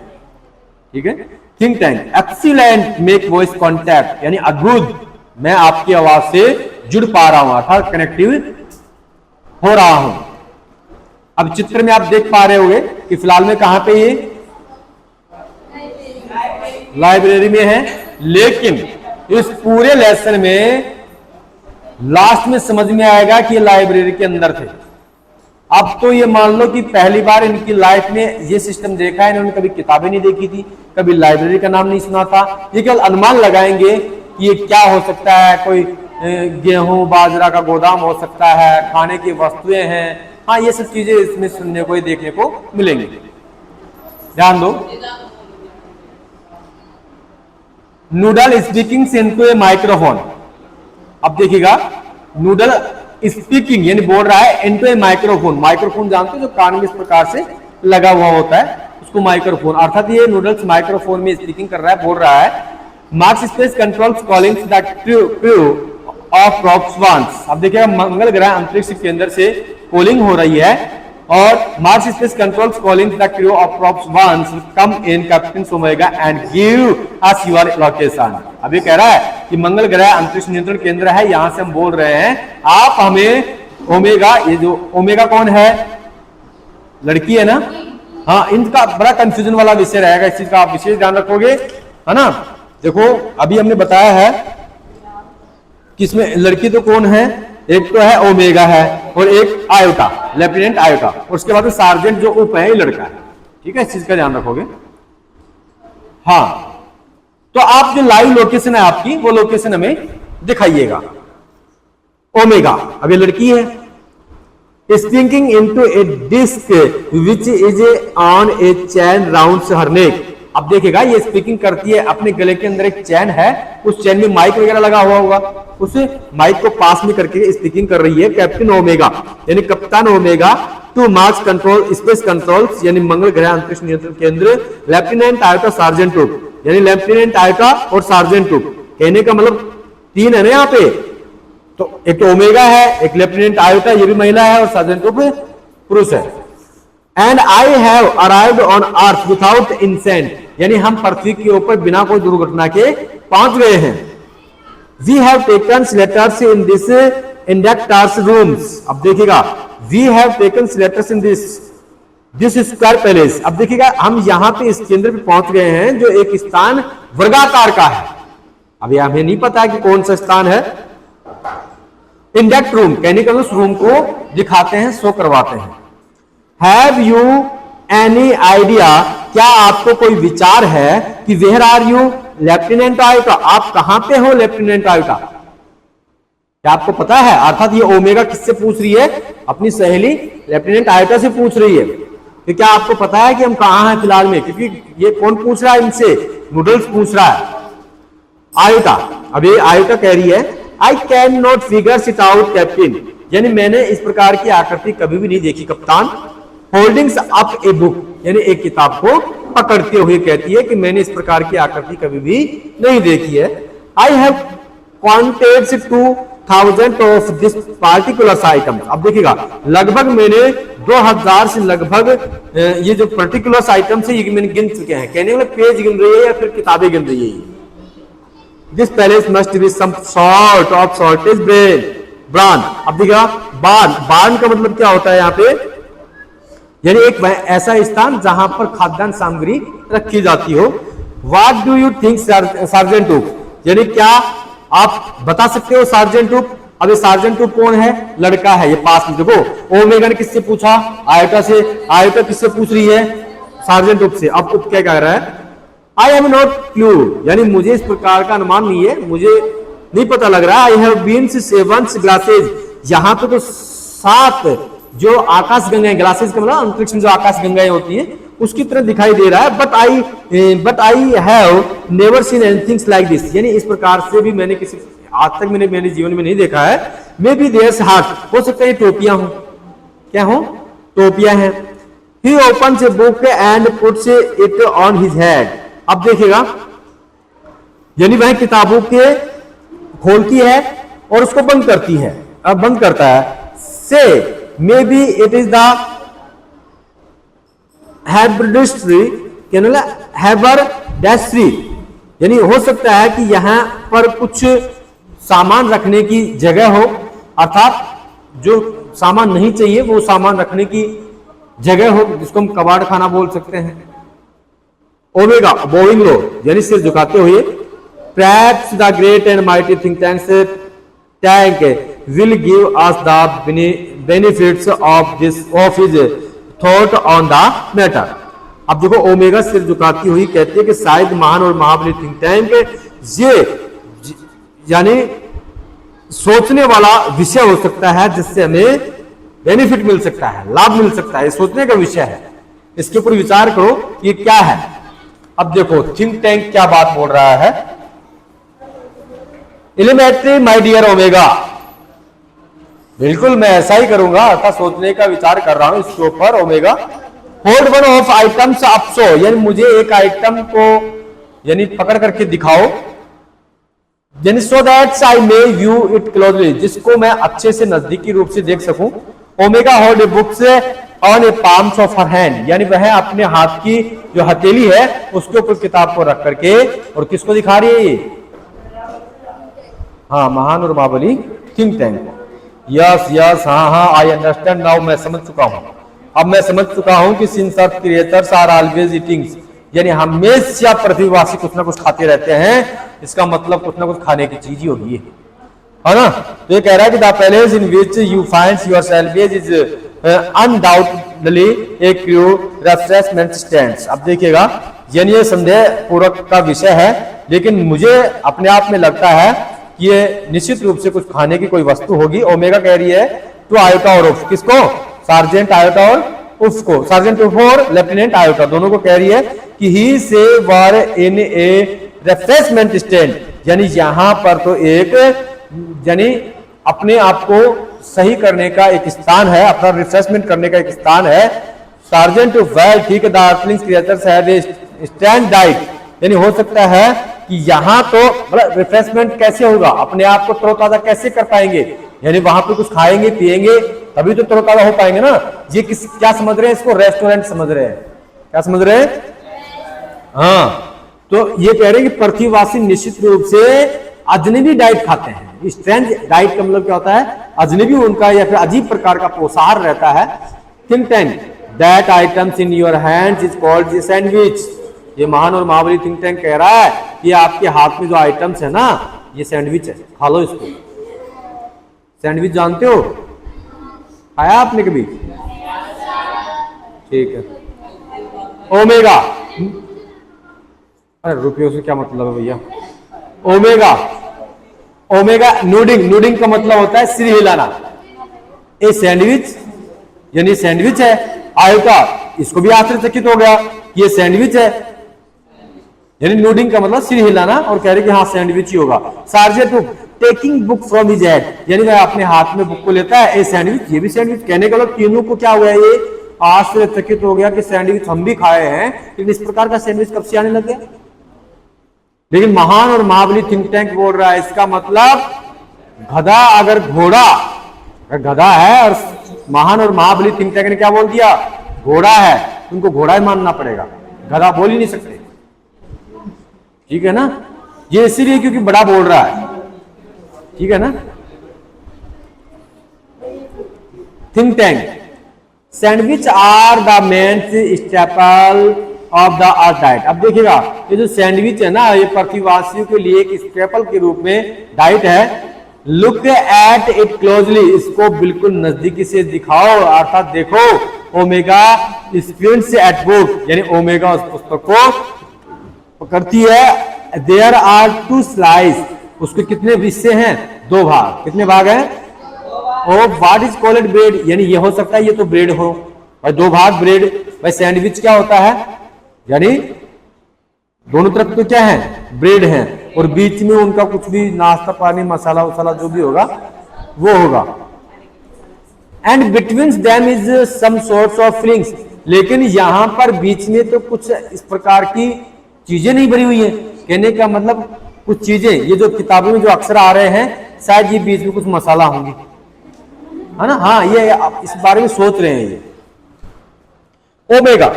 ठीक है, think tank excellent make voice contact, यानी अद्भुत, मैं आपकी आवाज से जुड़ पा रहा हूं, अर्थात कनेक्टिव हो रहा हूं। अब चित्र में आप देख पा रहे होंगे कि फिलहाल में कहां पे ये लाइब्रेरी में है, लेकिन इस पूरे लेसन में लास्ट में समझ में आएगा कि ये लाइब्रेरी के अंदर थे। अब तो ये मान लो कि पहली बार इनकी लाइफ में ये सिस्टम देखा है, इन्होंने कभी किताबें नहीं देखी थी, कभी लाइब्रेरी का नाम नहीं सुना था। ये केवल अनुमान लगाएंगे कि ये क्या हो सकता है, कोई गेहूं बाजरा का गोदाम हो सकता है, खाने की वस्तुएं हैं, हाँ ये सब चीजें इसमें सुनने को देखने को मिलेंगी। ध्यान दो, नूडल स्पीकिंग इनटू ए माइक्रोफोन। अब देखिएगा, नूडल स्पीकिंग यानी बोल रहा है इनटू ए माइक्रोफोन। माइक्रोफोन जानते हो जो कान में इस प्रकार से लगा हुआ होता है, उसको माइक्रोफोन, अर्थात ये नूडल्स माइक्रोफोन में स्पीकिंग कर रहा है, बोल रहा है। Mars space controls calling the crew of props once. अब देखिएगा, मंगल ग्रह अंतरिक्ष के अंदर से कॉलिंग हो रही है, और Mars space controls calling the crew of props once come in captain Omega and give us your location. अब ये कह रहा है कि मंगल ग्रह अंतरिक्ष नियंत्रण केंद्र है, यहां से हम बोल रहे हैं, आप हमें ओमेगा, ये जो ओमेगा कौन है, लड़की है ना, हाँ, इनका बड़ा कंफ्यूजन वाला विषय रहेगा, इस चीज का आप विशेष ध्यान रखोगे, है ना। देखो अभी हमने बताया है कि इसमें लड़की तो कौन है, एक तो है ओमेगा है और एक आयोटा, लेफ्टिनेंट आयोटा, और उसके बाद सार्जेंट जो उप है ये लड़का है। ठीक है, इस चीज का ध्यान रखोगे। हाँ, तो आप जो लाइव लोकेशन है आपकी, वो लोकेशन हमें दिखाइएगा। ओमेगा, अब ये लड़की है, springing into a disc which is on a chain round her neck. अब देखिएगा ये स्पीकिंग करती है, अपने गले के अंदर एक चैन है, उस चैन में माइक वगैरह लगा हुआ होगा, उस माइक को पास में करके स्पीकिंग कर रही है कैप्टन ओमेगा यानी कप्तान Omega to Mars control space controls यानी मंगल ग्रह अंतरिक्ष नियंत्रण केंद्र लेफ्टिनेंट आयोटा सार्जेंट टूप यानी लेफ्टिनेंट आयोटा और सार्जेंट टूप। कहने का मतलब तीन है ना यहाँ पे, तो एक तो ओमेगा है, एक लेफ्टिनेंट आयोटा ये भी महिला है और सार्जेंट टूप पुरुष है। And I have arrived on Earth without incident यानी हम पृथ्वी के ऊपर बिना कोई दुर्घटना के पहुंच गए हैं। We have taken slaters in this inductors rooms. अब देखिएगा we have taken slaters in this square palace. अब देखिएगा हम यहां पे इस केंद्र पे पहुंच गए हैं जो एक स्थान वर्गाकार का है। अभी हमें नहीं पता कि कौन सा स्थान है। इंडक्ट रूम कहने का उस रूम को दिखाते हैं, शो करवाते हैं। हैव यू एनी आइडिया क्या आपको कोई विचार है कि where are you lieutenant Iota, आप कहां पे हो लेफ्टिनेंट आयोटा, क्या आपको पता है? अर्थात ये ओमेगा किससे पूछ रही है? अपनी सहेली लेफ्टिनेंट आयोटा से पूछ रही है कि क्या आपको पता है कि हम कहां हैं फिलहाल में, क्योंकि ये कौन पूछ रहा है इनसे, नूडल्स पूछ रहा है आयोटा। अब ये आयोटा कह रही है आई can not figure it out captain यानी मैंने इस प्रकार की आकृति कभी भी नहीं देखी कप्तान। होल्डिंग्स अप ए बुक यानी एक किताब को पकड़ते हुए कहती है कि मैंने इस प्रकार की आकृति कभी भी नहीं देखी है। I have counted 2000 of this particular item. अब देखिएगा लगभग मैंने 2000 से लगभग ये जो पर्टिकुलर आइटम है ये मैंने गिन चुके हैं। कहने वाले पेज गिन रही है या फिर किताबें गिन रही है। This palace must be some sort of shortage brand. अब देखिएगा बार्न का मतलब क्या होता है यहाँ पे, यानी एक ऐसा स्थान जहां पर खाद्यान्न सामग्री रखी जाती हो। What do you think Sergeant Oop यानी क्या आप बता सकते हो सार्जेंट टूप? अब ये सार्जेंट टूप कौन है? लड़का है, ये पास में देखो। ओमेगा ने किससे पूछा? आयोटा से। आयोटा किससे पूछ रही है? सार्जेंट टूप से। अब टूप क्या कह रहा है? आई एम नॉट क्लू यानी मुझे इस प्रकार का अनुमान नहीं है, मुझे नहीं पता लग रहा। आई हैव बीन 7 ग्लासेज यहां पे तो 7 जो आकाश गंगाएं, ग्लासेस का मतलब अंतरिक्ष में जो आकाश गंगाएं होती हैं उसकी तरह दिखाई दे रहा है। But I have never seen anything like this यानी इस प्रकार से भी मैंने किसी आज तक मेरे जीवन में नहीं देखा है। मे बी देयर हार्ट हो सकता है टोपियां हो, क्या हो? टोपियां हैं। He opens a book and puts it on his head. अब देखिएगा यानी वह किताबों के खोलती है और उसको बंद करती है। अब बंद करता है से maybe it is the haberdashery यानी हो सकता है कि यहां पर कुछ सामान रखने की जगह हो, अर्थात जो सामान नहीं चाहिए वो सामान रखने की जगह हो, जिसको हम कबाड़ खाना बोल सकते हैं। ओमेगा बोइंग लो यानी सिर झुकाते हुए perhaps the great and mighty think tank will give us the benefits of his thought on the matter। अब देखो ओमेगा सिर झुकाती हुई कहती है कि शायद महान और महाबली थिंक टैंक ये यानी सोचने वाला विषय हो सकता है जिससे हमें बेनिफिट मिल सकता है, लाभ मिल सकता है। ये सोचने का विषय है, इसके ऊपर विचार करो ये क्या है। अब देखो थिंक टैंक क्या बात बोल रहा है। एलिमेंट्री माय डियर ओमेगा, बिल्कुल मैं ऐसा ही करूंगा, अर्थात सोचने का विचार कर रहा हूं इसके ऊपर। Omega hold one of items up so यानी मुझे एक आइटम को यानी पकड़ करके दिखाओ, यानी so that I may view it closely जिसको मैं अच्छे से नजदीकी रूप से देख सकूं। Omega hold a books on A palms of her hand यानी वह अपने हाथ की जो हथेली है उसके ऊपर किताब को रख करके और किसको दिखा रही है ये? हाँ, महान और महाबली थिंक टैंक। यस यस, हाँ आई अंडरस्टैंड नाउ, मैं समझ चुका हूं। अब मैं समझ चुका हूं कि since earth creatures are always eating यानी हमेशा पृथ्वीवासी कुछ ना कुछ खाते रहते हैं, इसका मतलब कुछ ना कुछ खाने की चीज ही होगी, है ना। तो ये कह रहा है कि the palace in which you find yourself is undoubtedly A crew refreshment stands. अब देखिएगा यानी ये संदेह पूर्वक का विषय है, लेकिन मुझे अपने आप में लगता है कि ये निश्चित रूप से कुछ खाने की कोई वस्तु होगी। ओमेगा कह रही है टू आयोटा और उफ, किसको? सार्जेंट आयोटा और उफ को, सार्जेंट उफ और लेफ्टिनेंट आयोटा दोनों को कह रही है कि ही से वर इन ए रिफ्रेशमेंट स्टैंड, यानी यहां पर तो एक यानी अपने आप को सही करने का एक स्थान है, अपना रिफ्रेशमेंट करने का एक स्थान है। सार्जेंट वेल ठीक है, the Earthlings creatures have a stand diet, यानी हो सकता है कि यहां तो मतलब रिफ्रेशमेंट कैसे होगा, अपने आप को तरोताजा कैसे कर पाएंगे, यानी वहां पे कुछ खाएंगे पिएंगे तभी तो तरोताजा हो पाएंगे ना। ये किस क्या समझ रहे हैं इसको, रेस्टोरेंट समझ रहे हैं, क्या समझ रहे हैं? हाँ, तो ये कह रहे हैं कि पृथ्वीवासी निश्चित रूप से अजनबी डाइट खाते हैं। स्ट्रेंज डाइट का मतलब क्या होता है, अजनबी उनका या फिर अजीब प्रकार का पोषाहार रहता है। Think tank that items in your hands is called sandwich, ये महान और महाबली थिंक टैंक कह रहा है कि आपके हाथ में जो आइटम्स है ना ये सैंडविच है, खा लो इसको। सैंडविच जानते हो, खाया आपने कभी? ठीक है। ओमेगा, अरे रुपयों से क्या मतलब है भैया? ओमेगा, ओमेगा नूडिंग, नूडिंग का मतलब होता है सिर हिलाना। ये सैंडविच यानी सैंडविच है। आयोटा, इसको भी आश्चर्यचकित हो गया कि ये सैंडविच है, यानी नूडिंग का मतलब सिर हिलाना, और कह रहे कि हाँ सैंडविच ही होगा। Sergeant taking book from his hand, यानी वह अपने हाथ में बुक को लेता है। ए सैंडविच, ये भी सैंडविच। कहने का मतलब तीनों को क्या हुआ, ये आश्चर्यचकित हो गया कि सैंडविच हम भी खाए हैं, लेकिन इस प्रकार का सैंडविच कब से आने लग गया? लेकिन महान और महाबली थिंक टैंक बोल रहा है इसका मतलब गधा अगर घोड़ा, अगर गधा है और महान और महाबली थिंक टैंक ने क्या बोल दिया, घोड़ा है, उनको घोड़ा ही मानना पड़ेगा, गधा बोल ही नहीं सकते। ठीक है ना, ये इसीलिए क्योंकि बड़ा बोल रहा है। ठीक है ना। Think Tank sandwich are the main staple of the earth diet. अब देखिएगा ये जो सैंडविच है ना, ये पृथ्वीवासियों के लिए एक स्टेपल के रूप में डाइट है। लुक एट इट क्लोजली, इसको बिल्कुल नजदीकी से दिखाओ, अर्थात देखो। ओमेगा स्क्विंट्स एट बुक, यानी ओमेगा उस पुस्तक को पकड़ती है। देयर आर टू स्लाइस, उसके कितने हिस्से हैं? दो भाग। कितने भाग हैं? Oh what is called bread, यानी ये हो सकता है ये तो ब्रेड हो, और दो भाग ब्रेड। भाई सैंडविच क्या होता है, यानी दोनों तरफ तो क्या है, ब्रेड है, और बीच में उनका कुछ भी नाश्ता पानी मसाला वसाला जो भी होगा वो होगा। And between them is some sorts of fillings, लेकिन यहां पर बीच में तो कुछ इस प्रकार की चीजें नहीं भरी हुई है। कहने का मतलब कुछ चीजें, ये जो किताबों में जो अक्सर आ रहे हैं, शायद ये बीच में कुछ मसाला होंगे, है ना। हाँ, ये इस बारे में सोच रहे हैं ये। Omega,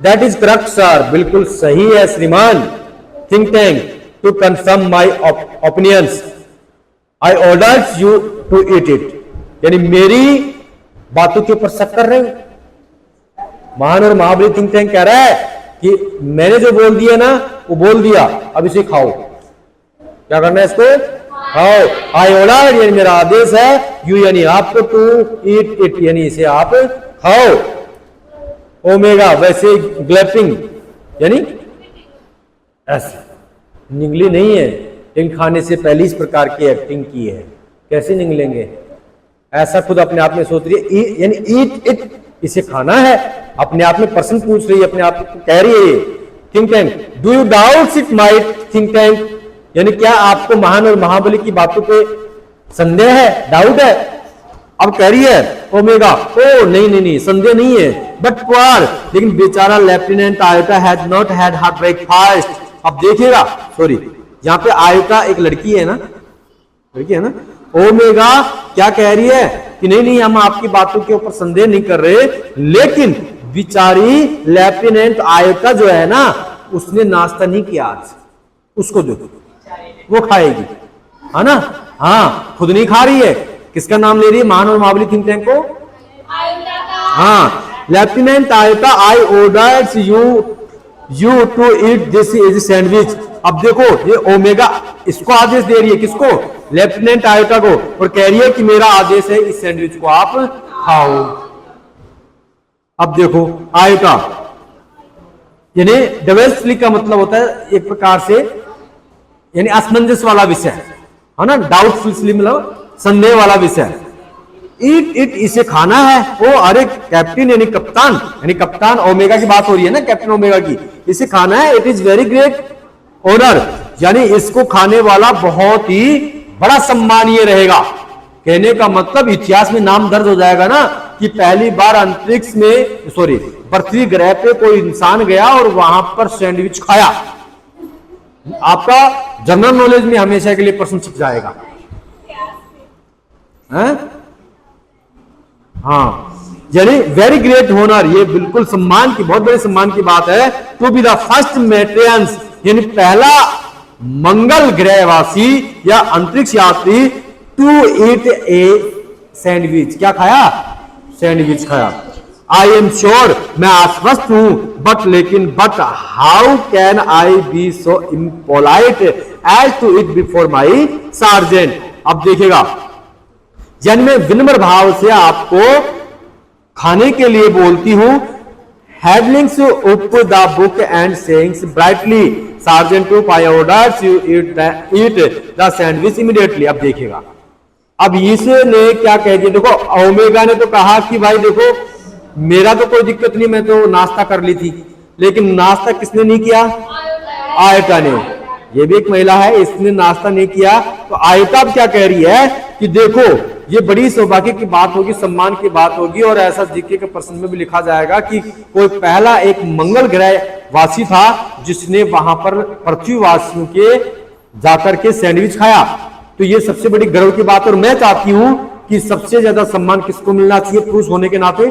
that is correct sir, बिल्कुल सही है श्रीमान Think Tank. To confirm my opinions I order you to eat it, यानी मेरी बातों के ऊपर शक कर रहे हो। महान और महाबली थिंक टैंक कह रहा है कि मैंने जो बोल दिया ना वो बोल दिया, अब इसे खाओ। क्या करना है इसको? खाओ। आई ऑर्डर, यानी मेरा आदेश है, यू यानी आपको, टू ईट इट यानी इसे आप खाओ। ओमेगा, वैसे ग्लैपिंग यानी ऐसे निगली नहीं है, लेकिन खाने से पहले इस प्रकार की एक्टिंग की है। कैसे निगलेंगे, ऐसा खुद अपने आप में सोच रही है, यानी ईट इट, इसे खाना है। अपने आप में प्रश्न पूछ रही है, अपने आप को कह रही है। Think tank, do you doubt it my think tank, यानी क्या आपको महान और महाबली की बातों पे संदेह है, डाउट है? अब कह रही है ओमेगा, ओ नहीं नहीं नहीं, संदेह नहीं है। बट पुअर, लेकिन बेचारा lieutenant iota had not had her breakfast. अब देखिएगा, सॉरी, यहाँ पे आयोटा एक लड़की है ना, लड़की है ना। ओमेगा क्या कह रही है कि नहीं नहीं, हम आपकी बातों के ऊपर संदेह नहीं कर रहे, लेकिन बिचारी लेफ्टिनेंट आयोटा जो है ना, उसने नाश्ता नहीं किया आज, उसको जो वो खाएगी, है ना। हाँ, खुद नहीं खा रही है, किसका नाम ले रही है? महान और महाबली थिंक टैंक को। हाँ, lieutenant Iota, I orders you to eat this is sandwich. अब देखो ये ओमेगा इसको आदेश दे रही है, किसको? लेफ्टिनेंट आयोटा को, और कह रही है कि मेरा आदेश है, इस सैंडविच को आप खाओ। अब देखो आयोटा यानी डबल्सली का मतलब होता है एक प्रकार से यानी असमंजस वाला विषय, है ना। डाउटफुल मतलब संदेह वाला विषय। ईट इट, इसे खाना है। ओ अरे कैप्टन यानी कप्तान ओमेगा की बात हो रही है ना, कैप्टन ओमेगा की, इसे खाना है। It is very great honour, यानी इसको खाने वाला बहुत ही बड़ा सम्मानीय रहेगा। कहने का मतलब इतिहास में नाम दर्ज हो जाएगा ना कि पहली बार अंतरिक्ष में पृथ्वी ग्रह पे कोई इंसान गया और वहां पर सैंडविच खाया। आपका जनरल नॉलेज में हमेशा के लिए प्रश्न छिप जाएगा। हाँ, यानी वेरी ग्रेट होनर, ये बिल्कुल सम्मान की, बहुत बड़े सम्मान की बात है। टू बी द फर्स्ट मेट्रियंस, यानी पहला मंगल ग्रहवासी या अंतरिक्ष यात्री टू ईट ए सैंडविच। क्या खाया? सैंडविच खाया। आई एम श्योर, मैं आश्वस्त हूं, but how can I be so impolite as to it before my sergeant. अब देखिएगा, यानी मैं विनम्र भाव से आपको खाने के लिए बोलती हूं। Headlings up the book and sayings brightly sergeant to I orders you eat the sandwich immediately. अब देखिएगा, अब इसने क्या कह दिया, देखो ओमेगा ने तो कहा कि भाई देखो मेरा तो कोई दिक्कत नहीं, मैं तो नाश्ता कर ली थी, लेकिन नाश्ता किसने नहीं किया? आयता ने। ये भी एक महिला है, इसने नाश्ता नहीं किया। तो आयता अब क्या कह रही है कि देखो ये बड़ी सौभाग्य की बात होगी, सम्मान की बात होगी, और ऐसा जीके के प्रश्न में भी लिखा जाएगा कि कोई पहला एक मंगल ग्रह वासी था जिसने वहां पर पृथ्वी वासियों के जाकर के सैंडविच खाया। तो ये सबसे बड़ी गर्व की बात, और मैं चाहती हूं कि सबसे ज्यादा सम्मान किसको मिलना चाहिए पुरुष होने के नाते?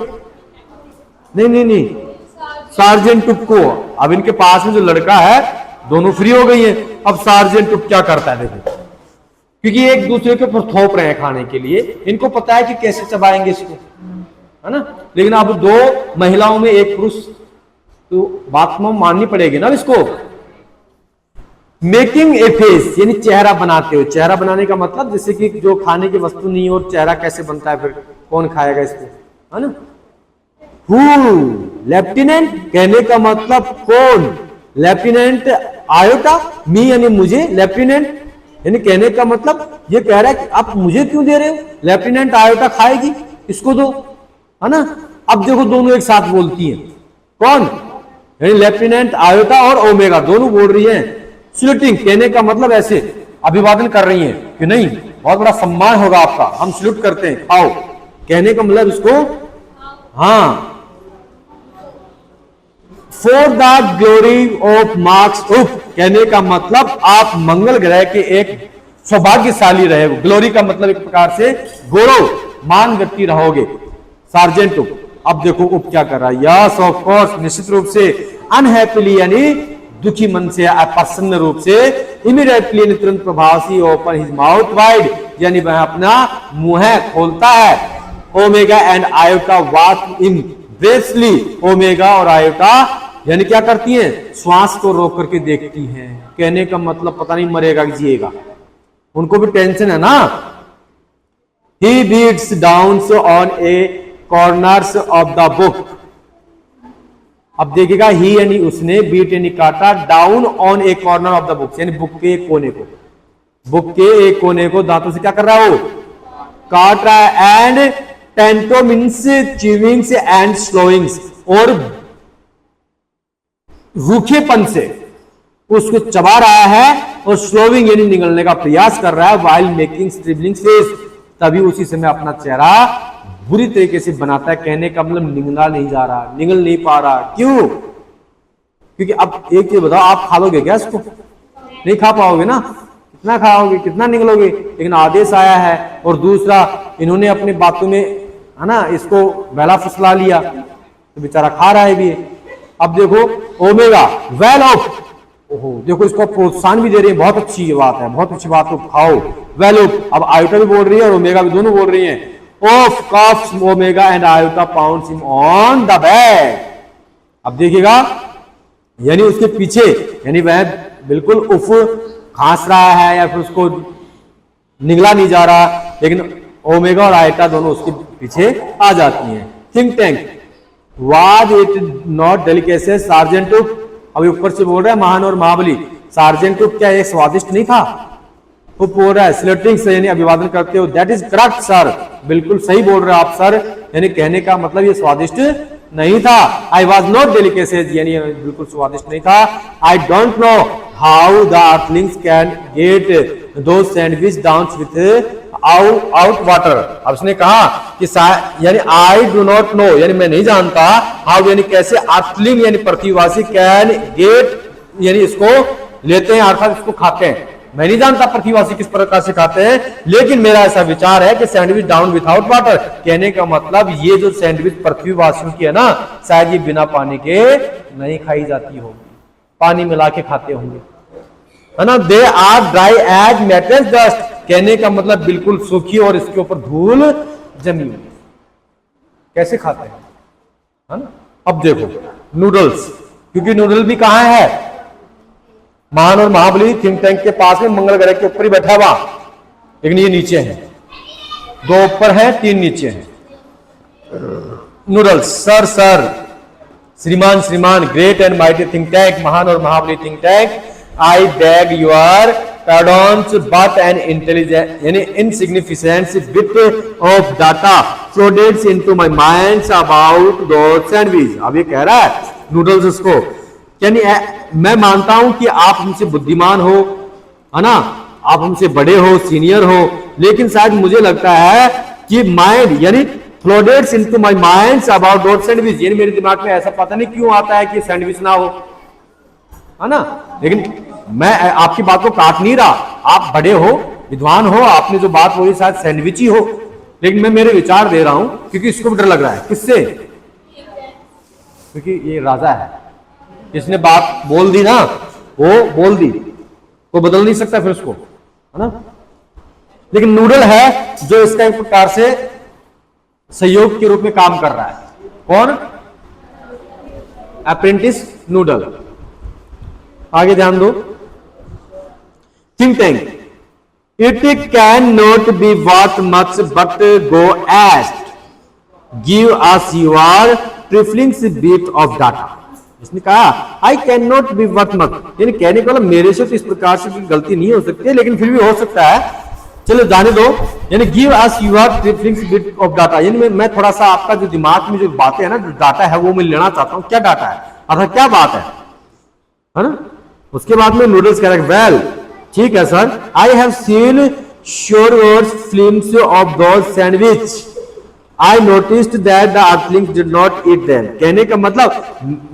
नहीं, सार्जेंट टुप को। अब इनके पास में जो लड़का है दोनों फ्री हो गई है। अब सार्जेंट टुप क्या करता है देखो, क्योंकि एक दूसरे के ऊपर थोप रहे हैं खाने के लिए, इनको पता है कि कैसे चबाएंगे इसको, है ना। लेकिन अब दो महिलाओं में एक पुरुष, तो बात माननी पड़ेगी ना इसको। मेकिंग ए फेस, यानी चेहरा बनाते हो। चेहरा बनाने का मतलब जैसे कि जो खाने की वस्तु नहीं और चेहरा कैसे बनता है, फिर कौन खाएगा इसको, है ना। हु, लेफ्टिनेंट, कहने का मतलब कौन? लेफ्टिनेंट आयोटा, मी यानी मुझे, लेफ्टिनेंट यानी कहने का मतलब ये कह रहा है कि आप मुझे क्यों दे रहे हो, लेफ्टिनेंट आयोटा खाएगी, इसको दो, है ना। अब देखो दोनों एक साथ बोलती हैं, कौन? यानी लेफ्टिनेंट आयोटा और ओमेगा दोनों बोल रही हैं। सल्यूटिंग, कहने का मतलब ऐसे अभिवादन कर रही हैं कि नहीं बहुत बड़ा सम्मान होगा आपका, हम सल्यूट करते हैं, खाओ। कहने का मतलब इसको, हाँ, for the glory of marks उफ, कहने का मतलब आप मंगल ग्रह के एक सौभाग्यशाली रहे। ग्लोरी का मतलब एक प्रकार से गौरव मान व्यक्ति रहोगे। सार्जेंट उप, अब देखो उप क्या कर रहा है, यस ऑफ कोर्स, निश्चित रूप से, अनहैप्पीली यानी दुखी मन से, अप्रसन्न रूप से, इमीडिएटली तुरंत प्रभाव से, ओपन हिज माउथ वाइड, यानी वह अपना मुंह खोलता है। Omega and Iota watch in breathlessly, Omega और आयोटा यानी क्या करती हैं, श्वास को रोक करके देखती हैं। कहने का मतलब पता नहीं मरेगा कि जिएगा, उनको भी टेंशन है ना। He beats down on a corners of the book, अब देखिएगा ही यानी उसने, बीट यानी काटा, down on A corner of the book यानी बुक के एक कोने को, बुक के एक कोने को दांतों से क्या कर रहा है वो, काट रहा है। एंड टेंटो मीन्स च्यूइंग्स एंड स्लोइंग्स, और रूखेपन से उसको चबा रहा है, और स्लोविंग यानी निगलने का प्रयास कर रहा है। वाइल मेकिंग स्क्रिबलिंग फेस, तभी उसी समय अपना चेहरा बुरी तरीके से बनाता है। कहने का मतलब निगला नहीं जा रहा, निगल नहीं पा रहा। क्यों? क्योंकि अब एक चीज बताओ, आप खा लोगे क्या इसको? नहीं खा पाओगे ना, कितना खाओगे, कितना निगलोगे। लेकिन आदेश आया है, और दूसरा इन्होंने अपनी बातों में, है ना, इसको बहला फुसला लिया, तो बेचारा खा रहा है भी। अब देखो ओमेगा वेल ऑफ, ओहो देखो इसको प्रोत्साहन भी दे रही है, बहुत अच्छी बात है, बहुत अच्छी बात, तो खाओ वेल ऑफ। अब आयोटा भी बोल रही है और ओमेगा भी, दोनों बोल रही हैं। Of coughs omega and iota pounds him on the back. अब देखिएगा यानी उसके पीछे, यानी वह बिल्कुल उफ खांस रहा है या फिर उसको निगला नहीं जा रहा, लेकिन ओमेगा और आयोटा दोनों उसके पीछे आ जाती हैं। Think tank, was it not delicacy sergeant उप, अभी ऊपर से बोल रहा है महान और महाबली, सार्जेंट उप क्या ये स्वादिष्ट नहीं था? वो बोल रहा है स्लेटिंग से यानी अभिवादन करते हो, दैट इज करेक्ट सर, बिल्कुल सही बोल रहे हो आप सर, यानी कहने का मतलब ये स्वादिष्ट नहीं था। आई वॉज नॉट डेलिकेसेज, यानी बिल्कुल स्वादिष्ट नहीं था। I don't know how the earthlings can get those sandwich down without water. अब उसने कहा कि यानी आई डू नॉट नो, यानी मैं नहीं जानता, हाउ यानी कैसे, अर्थलिंग यानी पृथ्वीवासी, कैन गेट यानी इसको लेते हैं अर्थात इसको खाते हैं। मैं नहीं जानता पृथ्वीवासी किस प्रकार से खाते हैं, लेकिन मेरा ऐसा विचार है कि सैंडविच डाउन विदाउट वाटर, कहने का मतलब ये जो सैंडविच पृथ्वीवासियों की है ना, शायद ये बिना पानी के नहीं खाई जाती होगी, पानी मिला के खाते होंगे, है ना। They are dry as mattress dust, कहने का मतलब बिल्कुल सूखी और इसके ऊपर धूल जमी हुई, कैसे खाते हैं, है ना। अब देखो नूडल्स, क्योंकि नूडल भी कहां है, महान और महाबली थिंक टैंक के पास में, मंगल ग्रह के ऊपर ही बैठा हुआ, लेकिन ये नीचे है, 2 ऊपर है 3 नीचे है। नूडल्स, सर सर, श्रीमान श्रीमान, great and mighty think tank, महान और महाबली think Tank, I beg your pardons but an intelligent यानी insignificant bit of data flooded into my mind about those sandwich. अब ये कह रहा है नूडल्स इसको, यानी मैं मानता हूं कि आप हमसे बुद्धिमान हो, है ना, आप हमसे बड़े हो, सीनियर हो, लेकिन शायद मुझे लगता है कि माइंड यानी फ्लोडेड into my mind about those sandwich, यानी मेरे दिमाग में ऐसा पता नहीं क्यों आता है कि सैंडविच ना हो, है ना। लेकिन मैं आपकी बात को काट नहीं रहा, आप बड़े हो, विद्वान हो, आपने जो बात बोली शायद सैंडविच ही हो, लेकिन मैं मेरे विचार दे रहा हूं, क्योंकि इसको भी डर लग रहा है। किससे? क्योंकि ये राजा है, इसने बात बोल दी ना, वो बोल दी, वो बदल नहीं सकता फिर उसको, है ना। लेकिन नूडल है जो इसका एक प्रकार से सहयोग के रूप में काम कर रहा है। कौन? Apprentice Noodle. आगे ध्यान दो, Think Tank, it can not be worth much but go ahead, give us your preference bit of data. इसने कहा I can not be worth much, यानी कहने का मतलब मेरे से तो इस प्रकार से गलती नहीं हो सकती, लेकिन फिर भी हो सकता है, चलो जाने दो। यानी give us your preference bit of data, यानी मैं थोड़ा सा आपका जो दिमाग में जो बातें है ना, जो डाटा है वो मैं लेना चाहता हूं। क्या डाटा है अर्थात क्या बात है ना। उसके बाद में नूडल्स कह रहा है, वेल ठीक है sir, I have seen sure films of those sandwich, I noticed that the Earthlings did not eat them. कहने का मतलब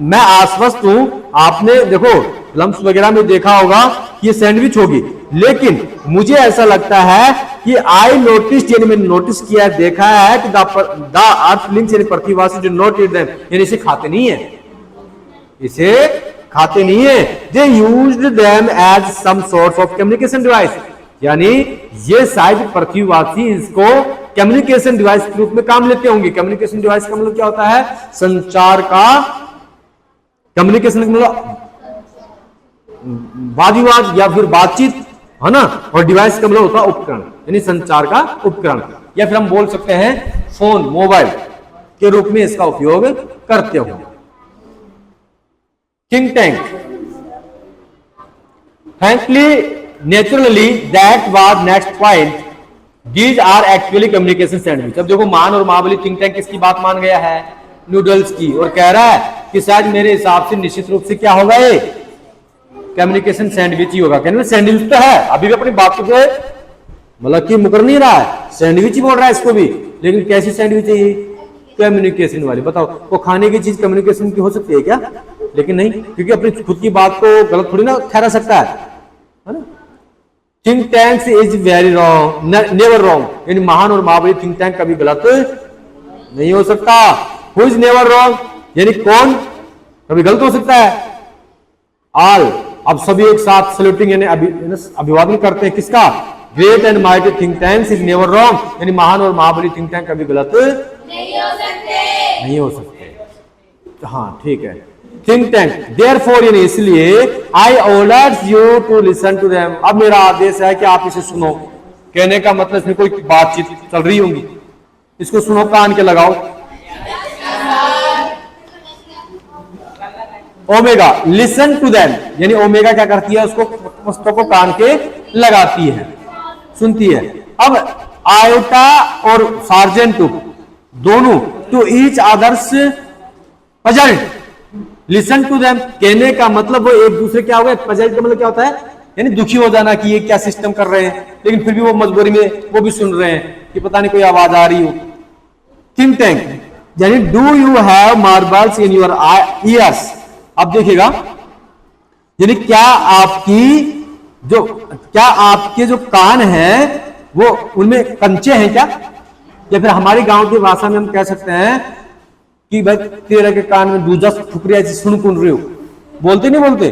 मैं आश्वस्त हूं, आपने देखो फिल्म्स वगैरह में देखा होगा कि ये सैंडविच होगी, लेकिन मुझे ऐसा लगता है कि आई नोटिस्ड यानी मैंने नोटिस किया, देखा है कि द अर्थलिंग्स यानी पृथ्वीवासी डिड नॉट ईट देम, यानी इसे खाते नहीं है, इसे खाते नहीं है। They used them as some source of communication device, यानी ये शायद पृथ्वीवासी इसको कम्युनिकेशन डिवाइस के रूप में काम लेते होंगे। कम्युनिकेशन डिवाइस का मतलब क्या होता है? संचार का, कम्युनिकेशन का मतलब वाद विवाद या फिर बातचीत, है ना, और डिवाइस का मतलब होता है उपकरण, यानी संचार का उपकरण, या फिर हम बोल सकते हैं फोन, मोबाइल के रूप में इसका उपयोग करते हो। Think Tank, frankly naturally that was next point, these are actually communication sandwich. अब देखो मान और महाबली थिंक टैंक किसकी बात मान गया है? नूडल्स की, और कह रहा है कि शायद मेरे हिसाब से निश्चित रूप से क्या होगा, ये कम्युनिकेशन सैंडविच ही होगा। कहने सैंडविच तो है, अभी भी अपनी बात को मतलब कि मुकर नहीं रहा है, सैंडविच ही बोल रहा है इसको भी, लेकिन कैसी सैंडविच है ये? कम्युनिकेशन वाली। बताओ वो खाने की चीज कम्युनिकेशन की हो सकती है क्या? लेकिन नहीं, क्योंकि अपनी खुद की बात को गलत थोड़ी ना ठहरा सकता है ना। Think tank is very wrong, never wrong, यानी महान और महाबली थिंक टैंक कभी गलत नहीं हो सकता। हु इज नेवर रॉन्ग, यानी कौन कभी गलत हो सकता है? ऑल। अब सभी एक साथ सल्यूटिंग यानी अभिवादन करते हैं किसका? Great and mighty think tank is never wrong, यानी महान और महाबली थिंक टैंक कभी गलत नहीं हो सकते। हाँ ठीक है। थिंक टैंक देयरफॉर यानी इसलिए, I orders you to listen to them, अब मेरा आदेश है कि आप इसे सुनो। कहने का मतलब इसमें कोई बातचीत चल रही होगी, इसको सुनो, कान के लगाओ। ओमेगा लिसन टू देम, यानी ओमेगा क्या करती है? उसको पुस्तक को कान के लगाती है, सुनती है। अब आयोटा और सार्जेंट टुक दोनों to each others puzzled listen to them. कहने का मतलब वो एक दूसरे क्या हो गए, पजल्ट का मतलब क्या होता है, यानी दुखी हो जाना कि ये क्या सिस्टम कर रहे हैं, लेकिन फिर भी वो मजबूरी में वो भी सुन रहे हैं कि पता नहीं कोई आवाज आ रही हो। थिंक टैंक यानी do you have marbles in your ears. अब देखिएगा, यानी क्या आपके जो कान हैं वो उनमें कंचे हैं क्या, या फिर हमारी गांव की भाषा में हम कह सकते हैं कि भाई तेरे के कान में दूजा ठुकरिया ऐसी सुन कुन रही हो, बोलते नहीं बोलते।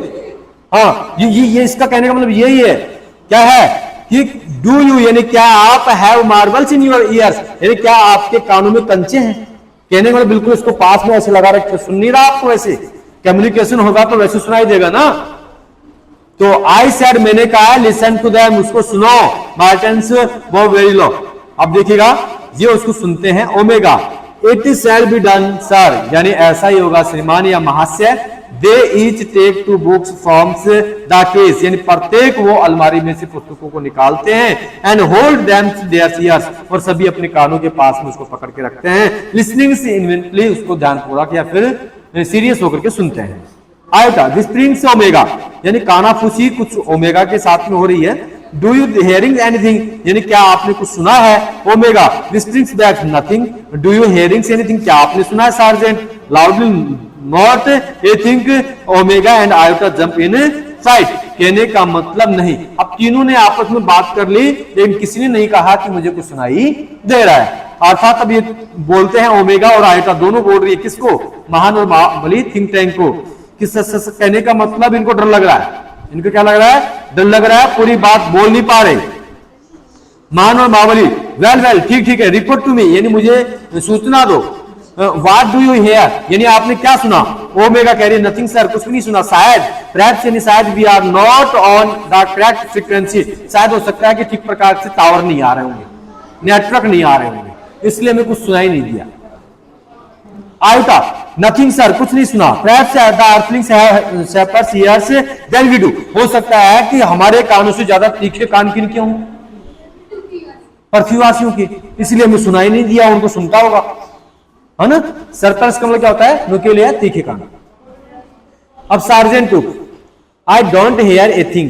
हाँ, ये इसका कहने का मतलब यही है, क्या है कि डू यू यानी क्या आप have marbles in your ears, यानी क्या आपके कानों में कंचे हैं। कहने का मतलब बिल्कुल इसको पास में ऐसे लगा रखे, सुन नहीं रहा आपको, ऐसे कम्युनिकेशन होगा तो वैसे सुनाई देगा ना। तो आई सेड मैंने कहा लिसन टू देम, उसको सुनो। मार्टेंस वो वेरी लो। अब देखिएगा ये उसको सुनते हैं। Omega it shall be done sir, यानी ऐसा ही होगा श्रीमान या महाशय। They each take two books from the case, यानी प्रत्येक वो अलमारी में से पुस्तकों को निकालते हैं। And hold them to their ears, और सभी अपने कानों के पास में उसको पकड़ के रखते हैं। लिसनिंग से इन्वेंटली, उसको ध्यानपूर्वक या फिर सीरियस होकर के सुनते हैं। आयोटा विस्परिंग से ओमेगा, यानी कानाफूसी कुछ ओमेगा के साथ में हो रही है। डू यू हियरिंग एनीथिंग, यानी क्या आपने कुछ सुना है। Omega whisperings back nothing. Do you hearing anything, क्या आपने सुना है। Sergeant loudly not a think. Omega and Iota jump inside, कहने का मतलब नहीं। अब तीनों ने आपस में बात कर ली, लेकिन किसी ने नहीं कहा कि मुझे कुछ सुनाई दे रहा है। अर्थात अब ये बोलते हैं, ओमेगा और आयोटा दोनों बोल रही है किसको, महान और महाबली थिंक टैंक को। किस कहने का मतलब इनको डर लग रहा है, इनको क्या लग रहा है, डर लग रहा है, पूरी बात बोल नहीं पा रहे। महान और महाबली वेल वेल ठीक ठीक है, रिपोर्ट टू मी, यानी मुझे सूचना दो। व्हाट डू यू हियर, यानी आपने क्या सुना। ओमेगा कह रही है नथिंग सर, कुछ भी नहीं सुना। शायद परहैप्स यानी शायद we are not on the correct frequency, शायद हो सकता है कि ठीक प्रकार से टावर नहीं आ रहे होंगे, नेटवर्क नहीं आ रहे होंगे, इसलिए हमें कुछ सुनाई नहीं दिया। आयोटा नथिंग सर, कुछ नहीं सुना। Perhaps the earthlings have shepherds ears than we do, हो सकता है कि हमारे कानों से ज्यादा तीखे कान किनके हों, पृथ्वीवासियों के, इसलिए हमें सुनाई नहीं दिया, उनको सुनता होगा, है ना। सरपर्स का मतलब क्या होता है, नुकीले या तीखे कान। अब sergeant took I don't hear a thing,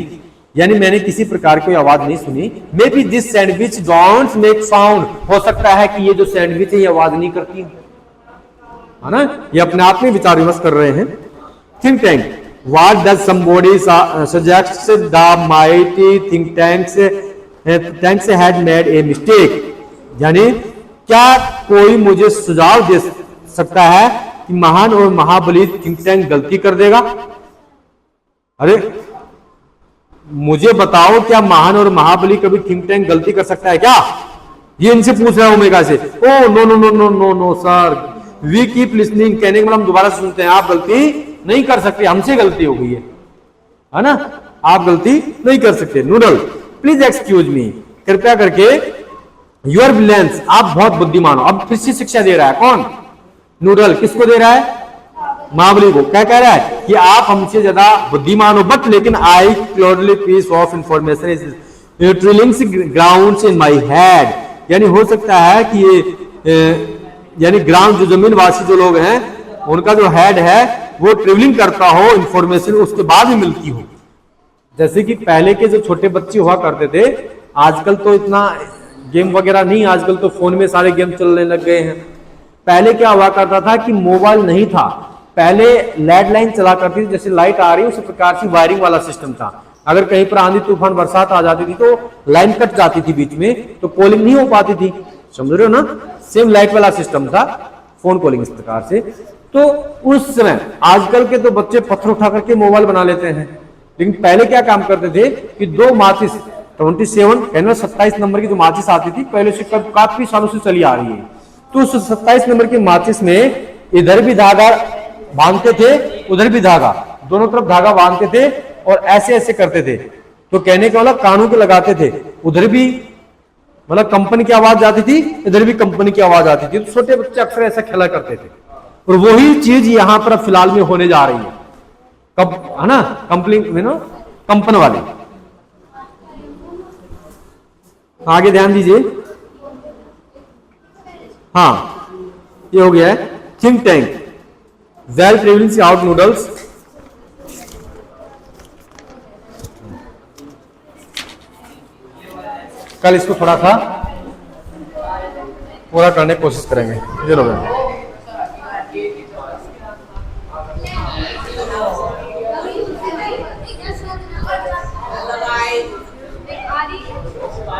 यानी मैंने किसी प्रकार की आवाज नहीं सुनी। May be this sandwich don't make sound, हो सकता है कि ये जो सैंडविच है ये आवाज नहीं करती है ना। ये अपने आप में विचार विमर्श कर रहे हैं। Think tank what does somebody suggest the mighty think tanks had made a mistake, यानी क्या कोई मुझे सुझाव दे सकता है कि महान और महाबली थिंक टैंक गलती कर देगा। अरे मुझे बताओ, क्या महान और महाबली कभी थिंक टैंक गलती कर सकता है क्या, ये इनसे पूछ रहा है ओमेगा से। Oh no no no no no no sir, we keep listening, कहने के मतलब हम दोबारा सुनते हैं, आप गलती नहीं कर सकते, हमसे गलती हो गई है ना, आप गलती नहीं कर सकते। नूडल प्लीज एक्सक्यूज मी, कृपया करके। यूर ब्रिलियंस, आप बहुत बुद्धिमान हो। अब फिर से शिक्षा दे रहा है कौन, नूडल, किसको दे रहा है, महाबली को। क्या कह रहा है कि आप हमसे ज्यादा बुद्धिमान हो, बट लेकिन I cloudy piece of information is trickling grounds in my head, यानी हो सकता है कि ये यानी ग्राउंड जो जमीन वासी जो लोग हैं उनका जो हेड है वो ट्रेवलिंग करता हो, इंफॉर्मेशन उसके बाद ही मिलती हो। जैसे कि पहले के जो छोटे बच्चे हुआ करते थे, आजकल तो इतना गेम वगैरह नहीं, आजकल तो फोन में सारे गेम चलने लग गए हैं। पहले क्या हुआ करता था कि मोबाइल नहीं था, पहले लैंडलाइन चला करती थी, जैसे लाइट आ रही है उसी प्रकार से वायरिंग वाला सिस्टम था। अगर कहीं पर आंधी तूफान बरसात आ जाती थी तो लाइन कट जाती थी बीच में, तो कॉलिंग नहीं हो पाती थी, समझ रहे हो ना। सेम लाइट वाला सिस्टम था, फोन कॉलिंग इस प्रकार से। तो उस समय आजकल के तो बच्चे पत्थर उठा करके मोबाइल बना लेते हैं, लेकिन पहले क्या काम करते थे कि दो माचिस 27 नंबर की जो माचिस आती थी, पहले से काफी सालों से चली आ रही है, तो उस 27 नंबर की माचिस में इधर भी धागा बांधते थे, उधर भी धागा, दोनों तरफ धागा बांधते थे और ऐसे ऐसे करते थे। तो कहने का मतलब कानों के लगाते थे, उधर भी मतलब कंपनी की आवाज आती थी, इधर भी कंपनी की आवाज आती थी। तो छोटे बच्चे अक्सर ऐसा खेला करते थे, और वही चीज यहां पर फिलहाल में होने जा रही है, कब है ना, कंपनी में ना, कंपन वाले। आगे ध्यान दीजिए, हाँ, ये हो गया है think tank. Well travelling scout noodles, कल इसको थोड़ा सा पूरा करने की कोशिश करेंगे। ये लो भाई।